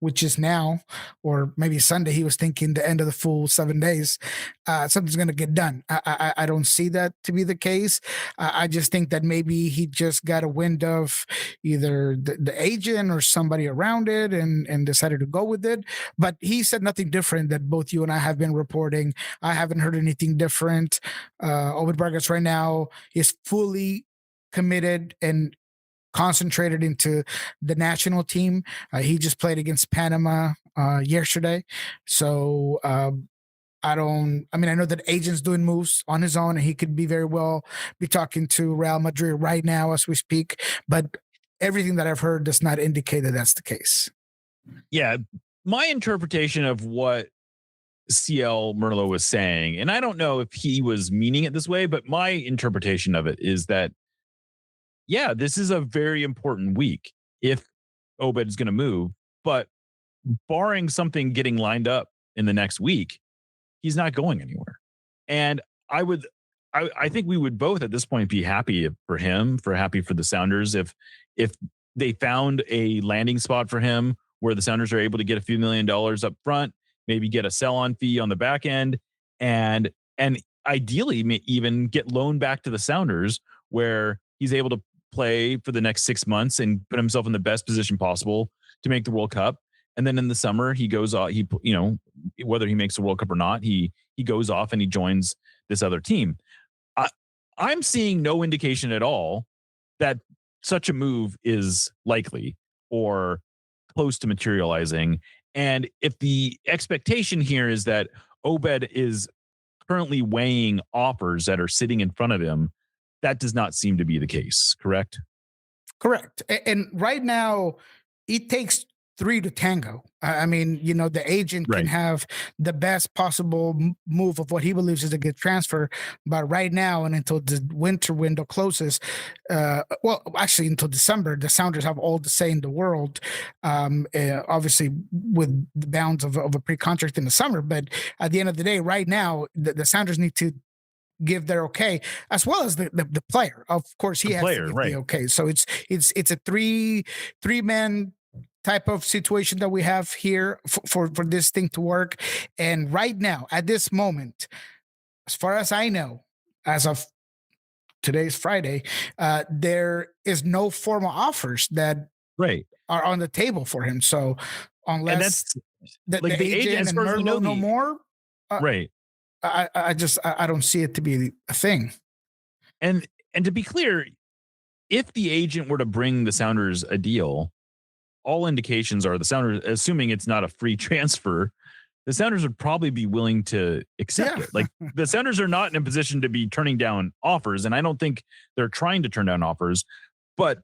which is now, or maybe Sunday, he was thinking the end of the full 7 days, something's going to get done. I don't see that to be the case. I just think that maybe he just got a wind of either the agent or somebody around it and decided to go with it. But he said nothing different that both you and I have been reporting. I haven't heard anything different. Obed Vargas right now is fully committed and concentrated into the national team. He just played against Panama yesterday. So I know that agent's doing moves on his own, and he could be very well be talking to Real Madrid right now as we speak. But everything that I've heard does not indicate that that's the case. Yeah. My interpretation of what CL Merlo was saying, and I don't know if he was meaning it this way, but my interpretation of it is that, yeah, this is a very important week if Obed is going to move, but barring something getting lined up in the next week, he's not going anywhere. And I think we would both at this point be happy for him, happy for the Sounders if they found a landing spot for him where the Sounders are able to get a few $1 million up front, maybe get a sell-on fee on the back end, and ideally even get loaned back to the Sounders where he's able to play for the next 6 months and put himself in the best position possible to make the World Cup. And then in the summer, he goes off, whether he makes the World Cup or not, he goes off and he joins this other team. I'm seeing no indication at all that such a move is likely or close to materializing. And if the expectation here is that Obed is currently weighing offers that are sitting in front of him, that does not seem to be the case, correct? Correct. And right now, it takes 3 to tango. I mean, the agent can have the best possible move of what he believes is a good transfer. But right now, and until the winter window closes, actually until December, the Sounders have all the say in the world, obviously with the bounds of a pre-contract in the summer. But at the end of the day, right now, the Sounders need to give their okay, as well as the player. Of course, he has to give the okay. So it's a three-man type of situation that we have here for this thing to work. And right now, at this moment, as far as I know, as of today's Friday, there is no formal offers that are on the table for him. So unless the agent and Merlo no more, I don't see it to be a thing. And to be clear, if the agent were to bring the Sounders a deal, all indications are the Sounders, assuming it's not a free transfer, the Sounders would probably be willing to accept it. Like the Sounders are not in a position to be turning down offers, and I don't think they're trying to turn down offers, but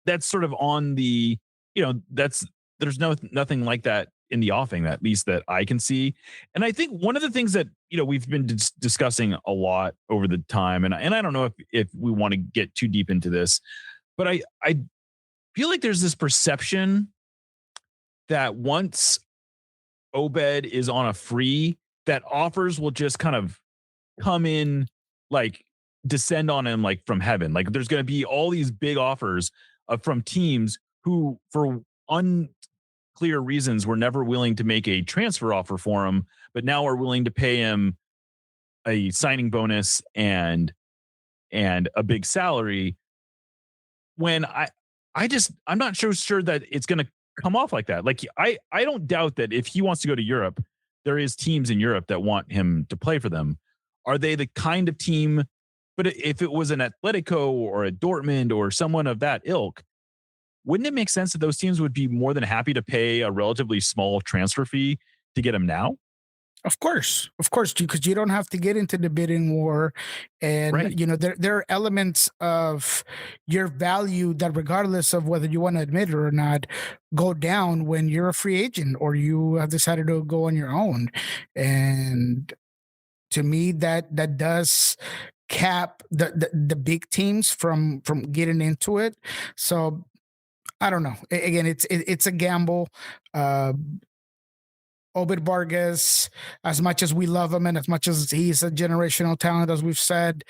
that's sort of on the, there's nothing like that in the offing, at least that I can see. And I think one of the things that, we've been discussing a lot over the time, and I don't know if we want to get too deep into this, but I feel like there's this perception that once Obed is on a free, that offers will just kind of come in, like descend on him like from heaven. Like there's going to be all these big offers from teams who, for unclear reasons, were never willing to make a transfer offer for him, but now are willing to pay him a signing bonus and a big salary. When I'm not so sure that it's going to come off like that. Like I don't doubt that if he wants to go to Europe, there is teams in Europe that want him to play for them. Are they the kind of team? But if it was an Atletico or a Dortmund or someone of that ilk, wouldn't it make sense that those teams would be more than happy to pay a relatively small transfer fee to get him now? Of course, because you don't have to get into the bidding war, and there are elements of your value that, regardless of whether you want to admit it or not, go down when you're a free agent or you have decided to go on your own. And to me, that does cap the big teams from getting into it. So I don't know. Again, it's a gamble. Obed Vargas, as much as we love him and as much as he's a generational talent, as we've said,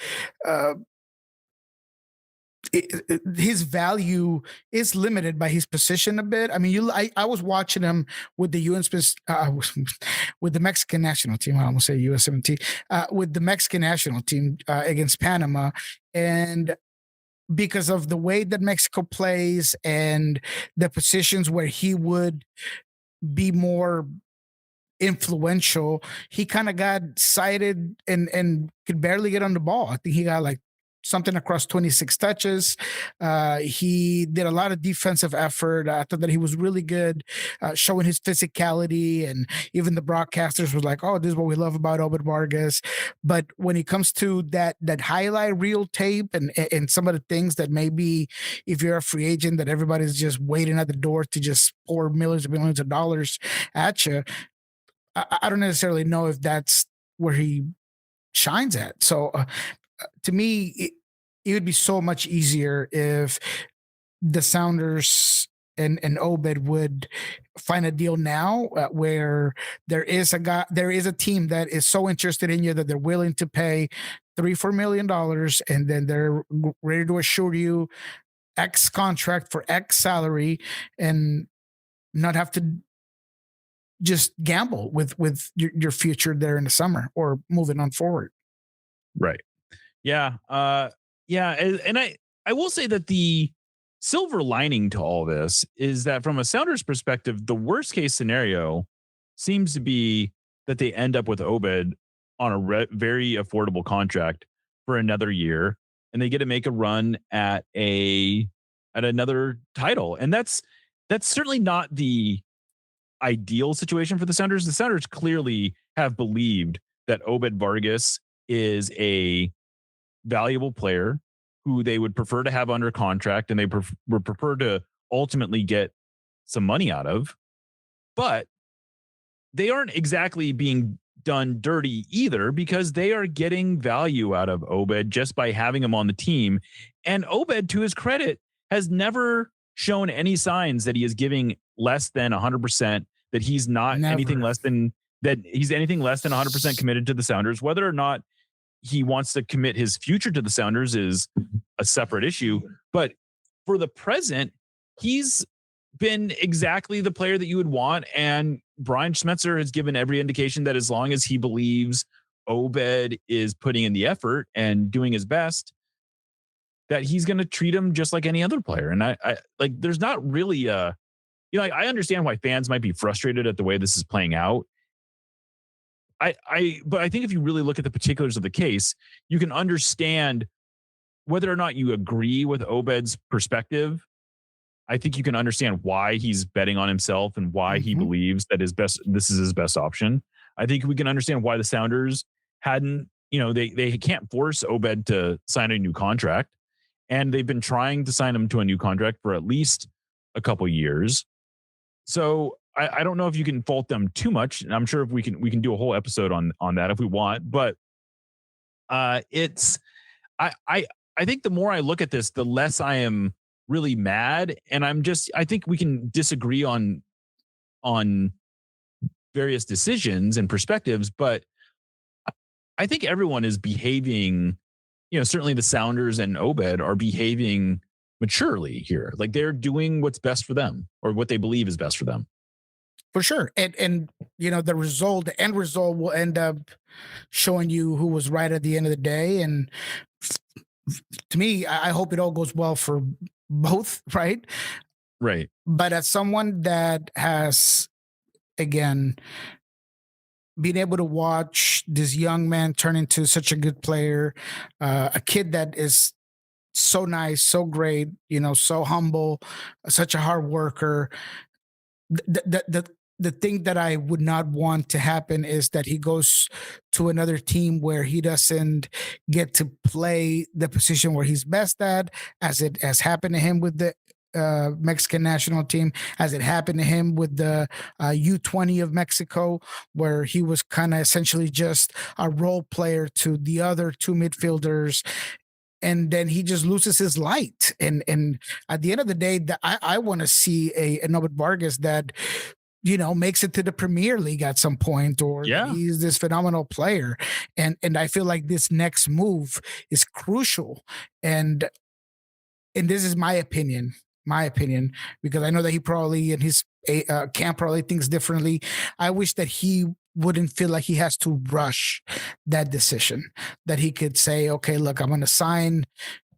his value is limited by his position a bit. I mean, I was watching him with the with the Mexican national team. I almost say US-17 with the Mexican national team against Panama, and because of the way that Mexico plays and the positions where he would be more influential, he kind of got cited and could barely get on the ball. I think he got like something across 26 touches. He did a lot of defensive effort. I thought that he was really good, showing his physicality, and even the broadcasters was like, "Oh, this is what we love about Obed Vargas." But when it comes to that highlight reel tape and some of the things that maybe if you're a free agent that everybody's just waiting at the door to just pour millions and millions of dollars at you, I don't necessarily know if that's where he shines at. So to me, it would be so much easier if the Sounders and Obed would find a deal now where there is a team that is so interested in you that they're willing to pay $3-4 million, and then they're ready to assure you X contract for X salary, and not have to just gamble with your future there in the summer or moving on forward. Right. Yeah. Yeah. And I will say that the silver lining to all this is that from a Sounders perspective, the worst case scenario seems to be that they end up with Obed on a very affordable contract for another year, and they get to make a run at another title. And that's certainly not the ideal situation for the Sounders. The Sounders clearly have believed that Obed Vargas is a valuable player who they would prefer to have under contract, and they would prefer to ultimately get some money out of. But they aren't exactly being done dirty either, because they are getting value out of Obed just by having him on the team. And Obed, to his credit, has never shown any signs that he is giving less than 100%, that he's not anything less than 100% committed to the Sounders. Whether or not he wants to commit his future to the Sounders is a separate issue. But for the present, he's been exactly the player that you would want. And Brian Schmetzer has given every indication that as long as he believes Obed is putting in the effort and doing his best, that he's going to treat him just like any other player. And I like, there's not really I understand why fans might be frustrated at the way this is playing out. But I think if you really look at the particulars of the case, you can understand whether or not you agree with Obed's perspective. I think you can understand why he's betting on himself and why he believes that this is his best option. I think we can understand why the Sounders hadn't, they can't force Obed to sign a new contract, and they've been trying to sign him to a new contract for at least a couple years. So I don't know if you can fault them too much. And I'm sure if we can do a whole episode on that if we want, but I think the more I look at this, the less I am really mad. And I think we can disagree on various decisions and perspectives, but I think everyone is behaving, certainly the Sounders and Obed are behaving maturely here. Like they're doing what's best for them, or what they believe is best for them. For sure. And the end result will end up showing you who was right at the end of the day. And to me, I hope it all goes well for both, right? Right. But as someone that has, again, been able to watch this young man turn into such a good player, a kid that is so nice, so great, so humble, such a hard worker. The thing that I would not want to happen is that he goes to another team where he doesn't get to play the position where he's best at, as it has happened to him with the Mexican national team, as it happened to him with the U20 of Mexico, where he was kind of essentially just a role player to the other two midfielders. And then he just loses his light. And at the end of the day, I want to see an Obed Vargas that, makes it to the Premier League at some point, or he's this phenomenal player. And I feel like this next move is crucial. And and this is my opinion, because I know that he probably in his camp probably thinks differently. I wish that he wouldn't feel like he has to rush that decision, that he could say, okay, look, I'm going to sign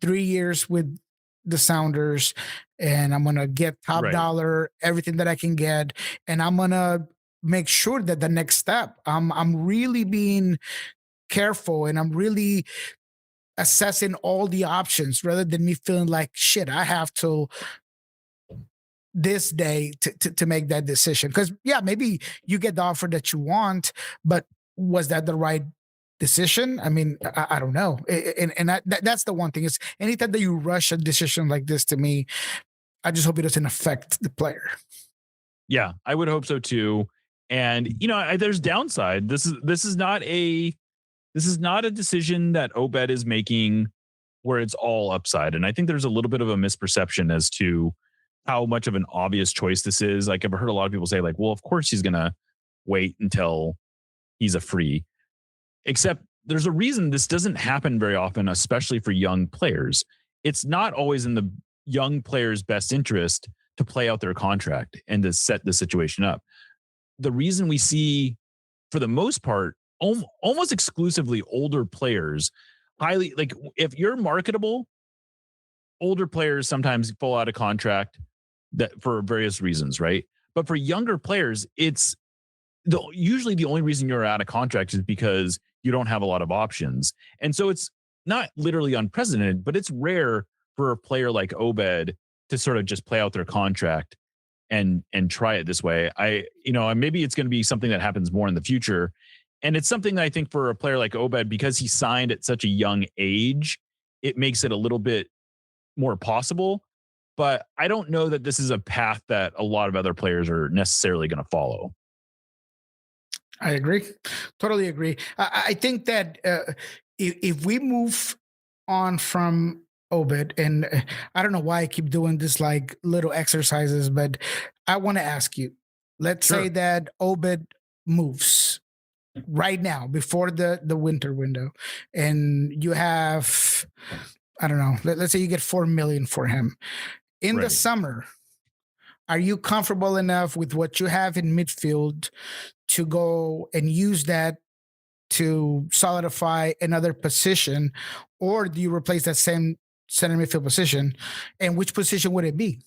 3 years with the Sounders and I'm going to get top dollar, everything that I can get. And I'm going to make sure that the next step, I'm really being careful and I'm really assessing all the options rather than me feeling like shit, I have to this day to make that decision. Because yeah, maybe you get the offer that you want, but was that the right decision? I mean, I don't know. And that's the one thing is anytime that you rush a decision like this, to me, I just hope it doesn't affect the player. Yeah, I would hope so too. And there's downside. This is not a decision that Obed is making where it's all upside. And I think there's a little bit of a misperception as to how much of an obvious choice this is. Like I've heard a lot of people say like, well, of course he's going to wait until he's a free, except there's a reason this doesn't happen very often, especially for young players. It's not always in the young player's best interest to play out their contract and to set the situation up. The reason we see, for the most part, almost exclusively older players, highly, like if you're marketable, older players sometimes fall out of contract that for various reasons, right? But for younger players, it's usually the only reason you're out of contract is because you don't have a lot of options. And so it's not literally unprecedented, but it's rare for a player like Obed to sort of just play out their contract and try it this way. Maybe it's going to be something that happens more in the future. And it's something that I think for a player like Obed, because he signed at such a young age, it makes it a little bit more possible. But I don't know that this is a path that a lot of other players are necessarily going to follow. I agree. Totally agree. I think that if we move on from Obed, and I don't know why I keep doing this like little exercises, but I want to ask you, let's say that Obed moves right now before the winter window and you have, I don't know, let's say you get $4 million for him in the summer. Are you comfortable enough with what you have in midfield to go and use that to solidify another position, or do you replace that same center midfield position? And which position would it be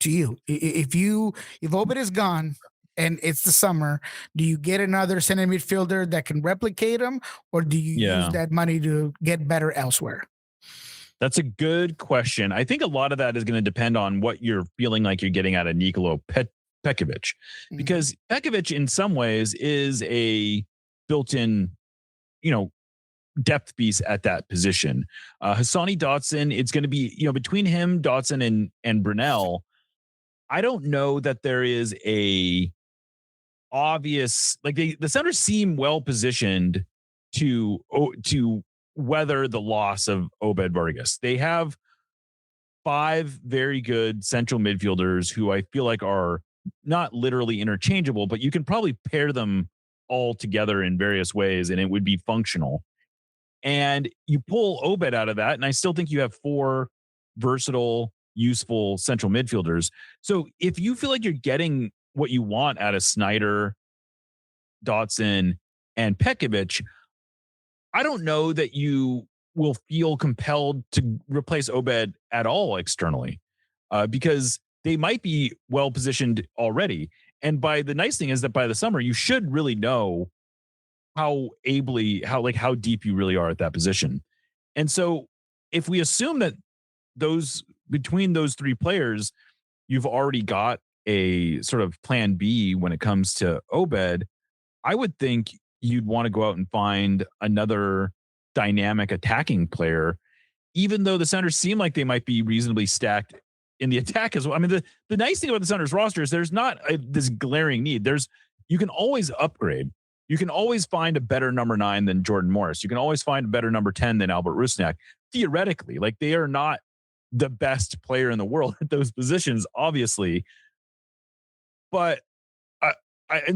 to you? If Obed is gone and it's the summer, do you get another center midfielder that can replicate him, or do you use that money to get better elsewhere? That's a good question. I think a lot of that is going to depend on what you're feeling like you're getting out of Nikola Pekovic, because Pekovic in some ways is a built-in, depth piece at that position. Hassani Dotson, it's going to be, between him, Dotson and Brunel, I don't know that there is a obvious, like the centers seem well positioned to weather the loss of Obed Vargas. They have 5 very good central midfielders who I feel like are not literally interchangeable, but you can probably pair them all together in various ways and it would be functional. And you pull Obed out of that, and I still think you have 4 versatile, useful central midfielders. So if you feel like you're getting what you want out of Snyder, Dotson, and Pekovic, I don't know that you will feel compelled to replace Obed at all externally, because they might be well positioned already. And the nice thing is that by the summer, you should really know how deep you really are at that position. And so if we assume that between those 3 players, you've already got a sort of plan B when it comes to Obed, I would think you'd want to go out and find another dynamic attacking player, even though the centers seem like they might be reasonably stacked in the attack as well. I mean, the nice thing about the centers roster is there's not this glaring need. You can always upgrade. You can always find a better number 9 than Jordan Morris. You can always find a better number 10 than Albert Rusnak. Theoretically, like they are not the best player in the world at those positions, obviously. But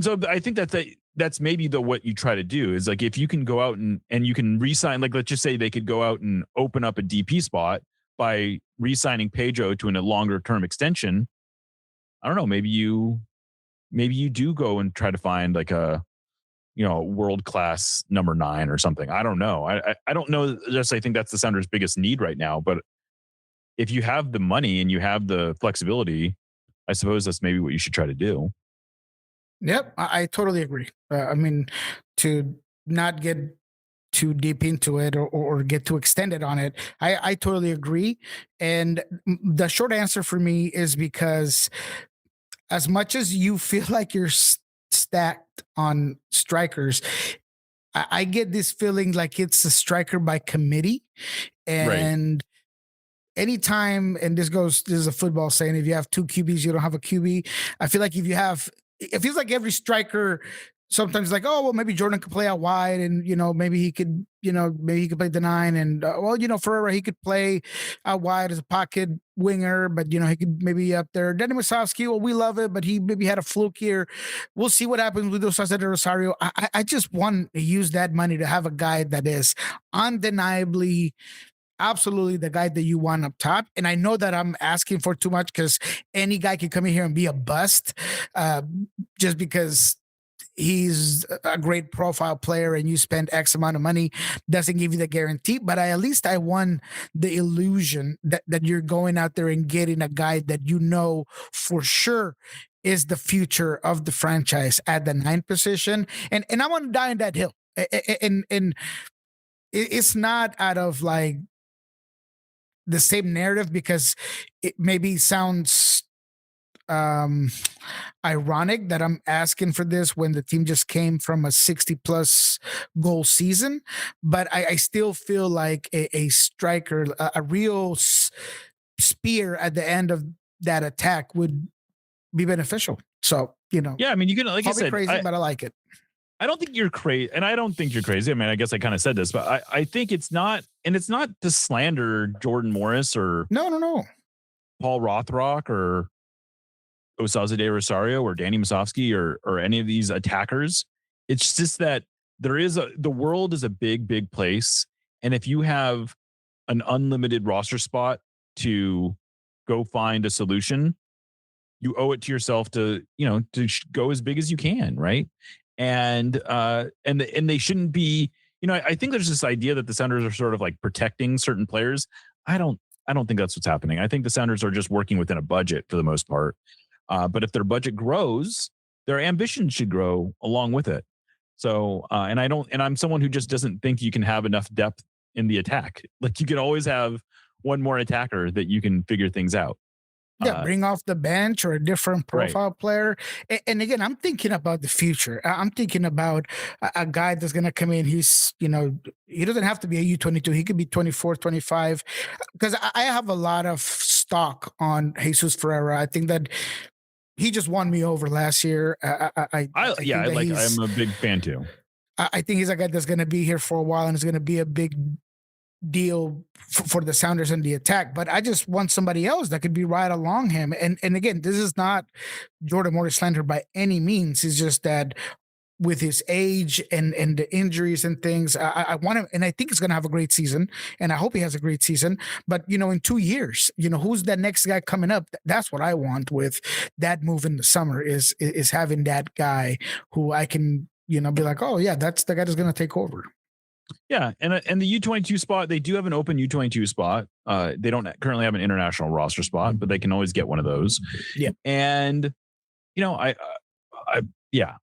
so I think that's maybe what you try to do is like if you can go out and you can re-sign, like let's just say they could go out and open up a DP spot by re-signing Pedro to a longer term extension, I don't know, maybe you do go and try to find like a, world-class number 9 or something. I don't know. I don't know. Just, I think that's the Sounders' biggest need right now. But if you have the money and you have the flexibility, I suppose that's maybe what you should try to do. Yep, I totally agree. I mean, to not get too deep into it or get too extended on it, I totally agree. And the short answer for me is because as much as you feel like you're stacked on strikers, I get this feeling like it's a striker by committee. And anytime, and this is a football saying, if you have 2 QBs, you don't have a QB. I feel like it feels like every striker sometimes like, oh, well, maybe Jordan could play out wide and, maybe he could play the 9 and, Ferreira, he could play out wide as a pocket winger, but, he could maybe up there. Danny Musovsky, well, we love it, but he maybe had a fluke here. We'll see what happens with Osasa de Rosario. I just want to use that money to have a guy that is undeniably absolutely the guy that you want up top. And I know that I'm asking for too much because any guy can come in here and be a bust just because he's a great profile player and you spend X amount of money doesn't give you the guarantee. But at least I won the illusion that you're going out there and getting a guy that for sure is the future of the franchise at the 9 position. And I want to die on that hill. And it's not out of like the same narrative because it maybe sounds ironic that I'm asking for this when the team just came from a 60+ goal season, but I still feel like a striker, a real spear at the end of that attack would be beneficial. So, yeah, I mean, you can, like I said, crazy, but I like it. I don't think you're crazy, and I don't think you're crazy. I mean, I guess I kind of said this, but I think it's not, and it's not to slander Jordan Morris or no, Paul Rothrock or Osasa de Rosario or Danny Musovsky or any of these attackers. It's just that the world is a big, big place, and if you have an unlimited roster spot to go find a solution, you owe it to yourself to go as big as you can, right? And they shouldn't be, I think there's this idea that the Sounders are sort of like protecting certain players. I don't think that's what's happening. I think the Sounders are just working within a budget for the most part. But if their budget grows, their ambition should grow along with it. So, and I'm someone who just doesn't think you can have enough depth in the attack. Like you can always have one more attacker that you can figure things out. Yeah, bring off the bench or a different profile player. And again, I'm thinking about the future. I'm thinking about a guy that's going to come in. He's, he doesn't have to be a U22. He could be 24, 25. Because I have a lot of stock on Jesus Ferreira. I think that he just won me over last year. I'm a big fan too. I think he's a guy that's going to be here for a while and is going to be a big deal for the Sounders in the attack, but I just want somebody else that could be right along him. And again, this is not Jordan Morris slander by any means. It's just that with his age and the injuries and things, I want him, and I think he's going to have a great season, and I hope he has a great season. But in 2 years, who's that next guy coming up? That's what I want with that move in the summer is having that guy who I can be like, oh yeah, that's the guy that's going to take over. Yeah, and the U22 spot, they do have an open U22 spot. They don't currently have an international roster spot, but they can always get one of those. Yeah, and I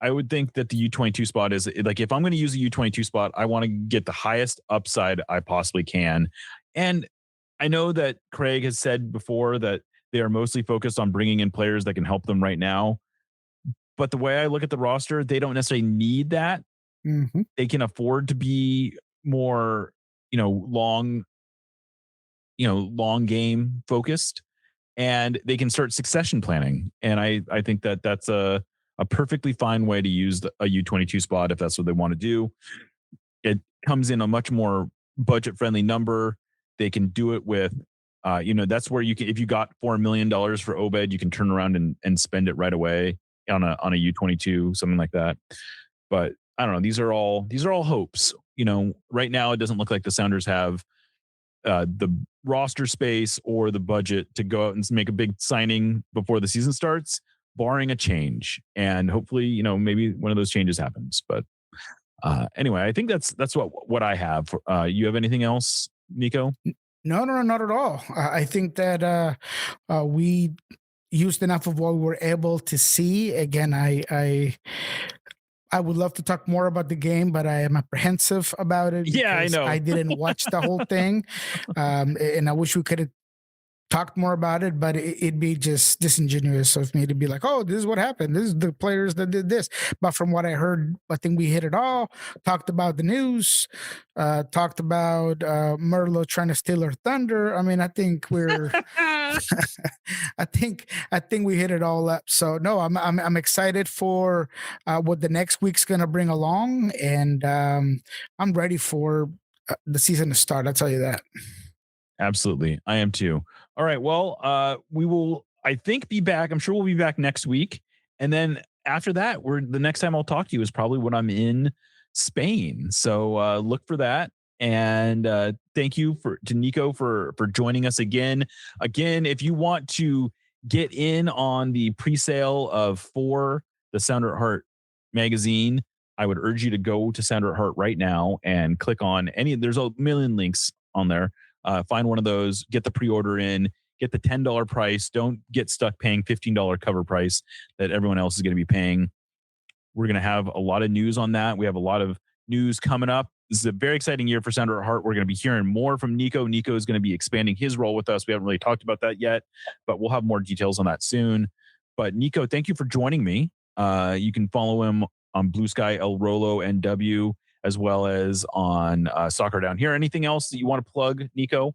would think that the U22 spot is like, if I'm going to use a U22 spot, I want to get the highest upside I possibly can. And I know that Craig has said before that they are mostly focused on bringing in players that can help them right now. But the way I look at the roster, they don't necessarily need that. Mm-hmm. They can afford to be more, long game focused, and they can start succession planning. And I think that that's a perfectly fine way to use a U22 spot if that's what they want to do. It comes in a much more budget friendly number. They can do it with, that's where you can, if you got $4 million for Obed, you can turn around and spend it right away on a U22, something like that. But I don't know. These are all hopes. Right now it doesn't look like the Sounders have the roster space or the budget to go out and make a big signing before the season starts, barring a change. And hopefully, maybe one of those changes happens. But anyway, I think that's what I have. You have anything else, Niko? No, not at all. I think that we used enough of what we were able to see. Again, I would love to talk more about the game, but I am apprehensive about it. Yeah, I know. I didn't watch the whole thing, and I wish we could have talked more about it, but it'd be just disingenuous of me to be like, oh, this is what happened. This is the players that did this. But from what I heard, I think we hit it all. Talked about the news, talked about Merlo trying to steal our thunder. I mean, I think we're, I think we hit it all up. So no, I'm excited for what the next week's going to bring along. And I'm ready for the season to start. I'll tell you that. Absolutely. I am too. All right. Well, we will, I think, be back. I'm sure we'll be back next week. And then after that, the next time I'll talk to you is probably when I'm in Spain. So look for that. And thank you to Niko for joining us again. Again, if you want to get in on the pre-sale of For the Sounder at Heart magazine, I would urge you to go to Sounder at Heart right now and click on there's a million links on there. Find one of those, get the pre-order in, get the $10 price. Don't get stuck paying $15 cover price that everyone else is going to be paying. We're going to have a lot of news on that. We have a lot of news coming up. This is a very exciting year for Sounder at Heart. We're going to be hearing more from Niko. Niko is going to be expanding his role with us. We haven't really talked about that yet, but we'll have more details on that soon. But Niko, thank you for joining me. You can follow him on Blue Sky El Rolo NW, as well as on Soccer Down Here. Anything else that you want to plug, Niko?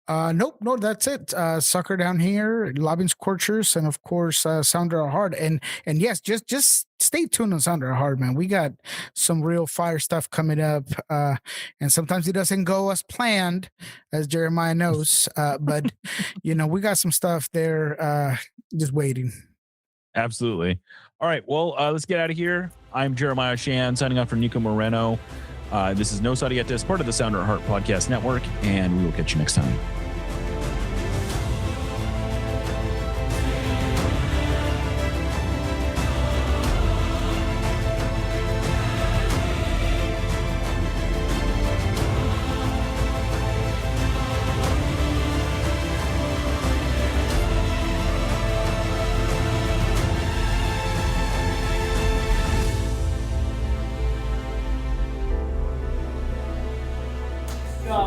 Nope, no, that's it. Soccer Down Here, Lobbins Scorchers, and of course, Sounder at Heart. And yes, just stay tuned on Sounder at Heart, man. We got some real fire stuff coming up. And sometimes it doesn't go as planned, as Jeremiah knows. But, we got some stuff there just waiting. Absolutely. All right. Well, let's get out of here. I'm Jeremiah Shan, signing off for Niko Moreno. This is No Sadietes, part of the Sounder at Heart Podcast Network, and we will catch you next time.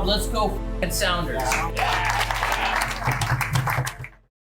Let's go, Sounders.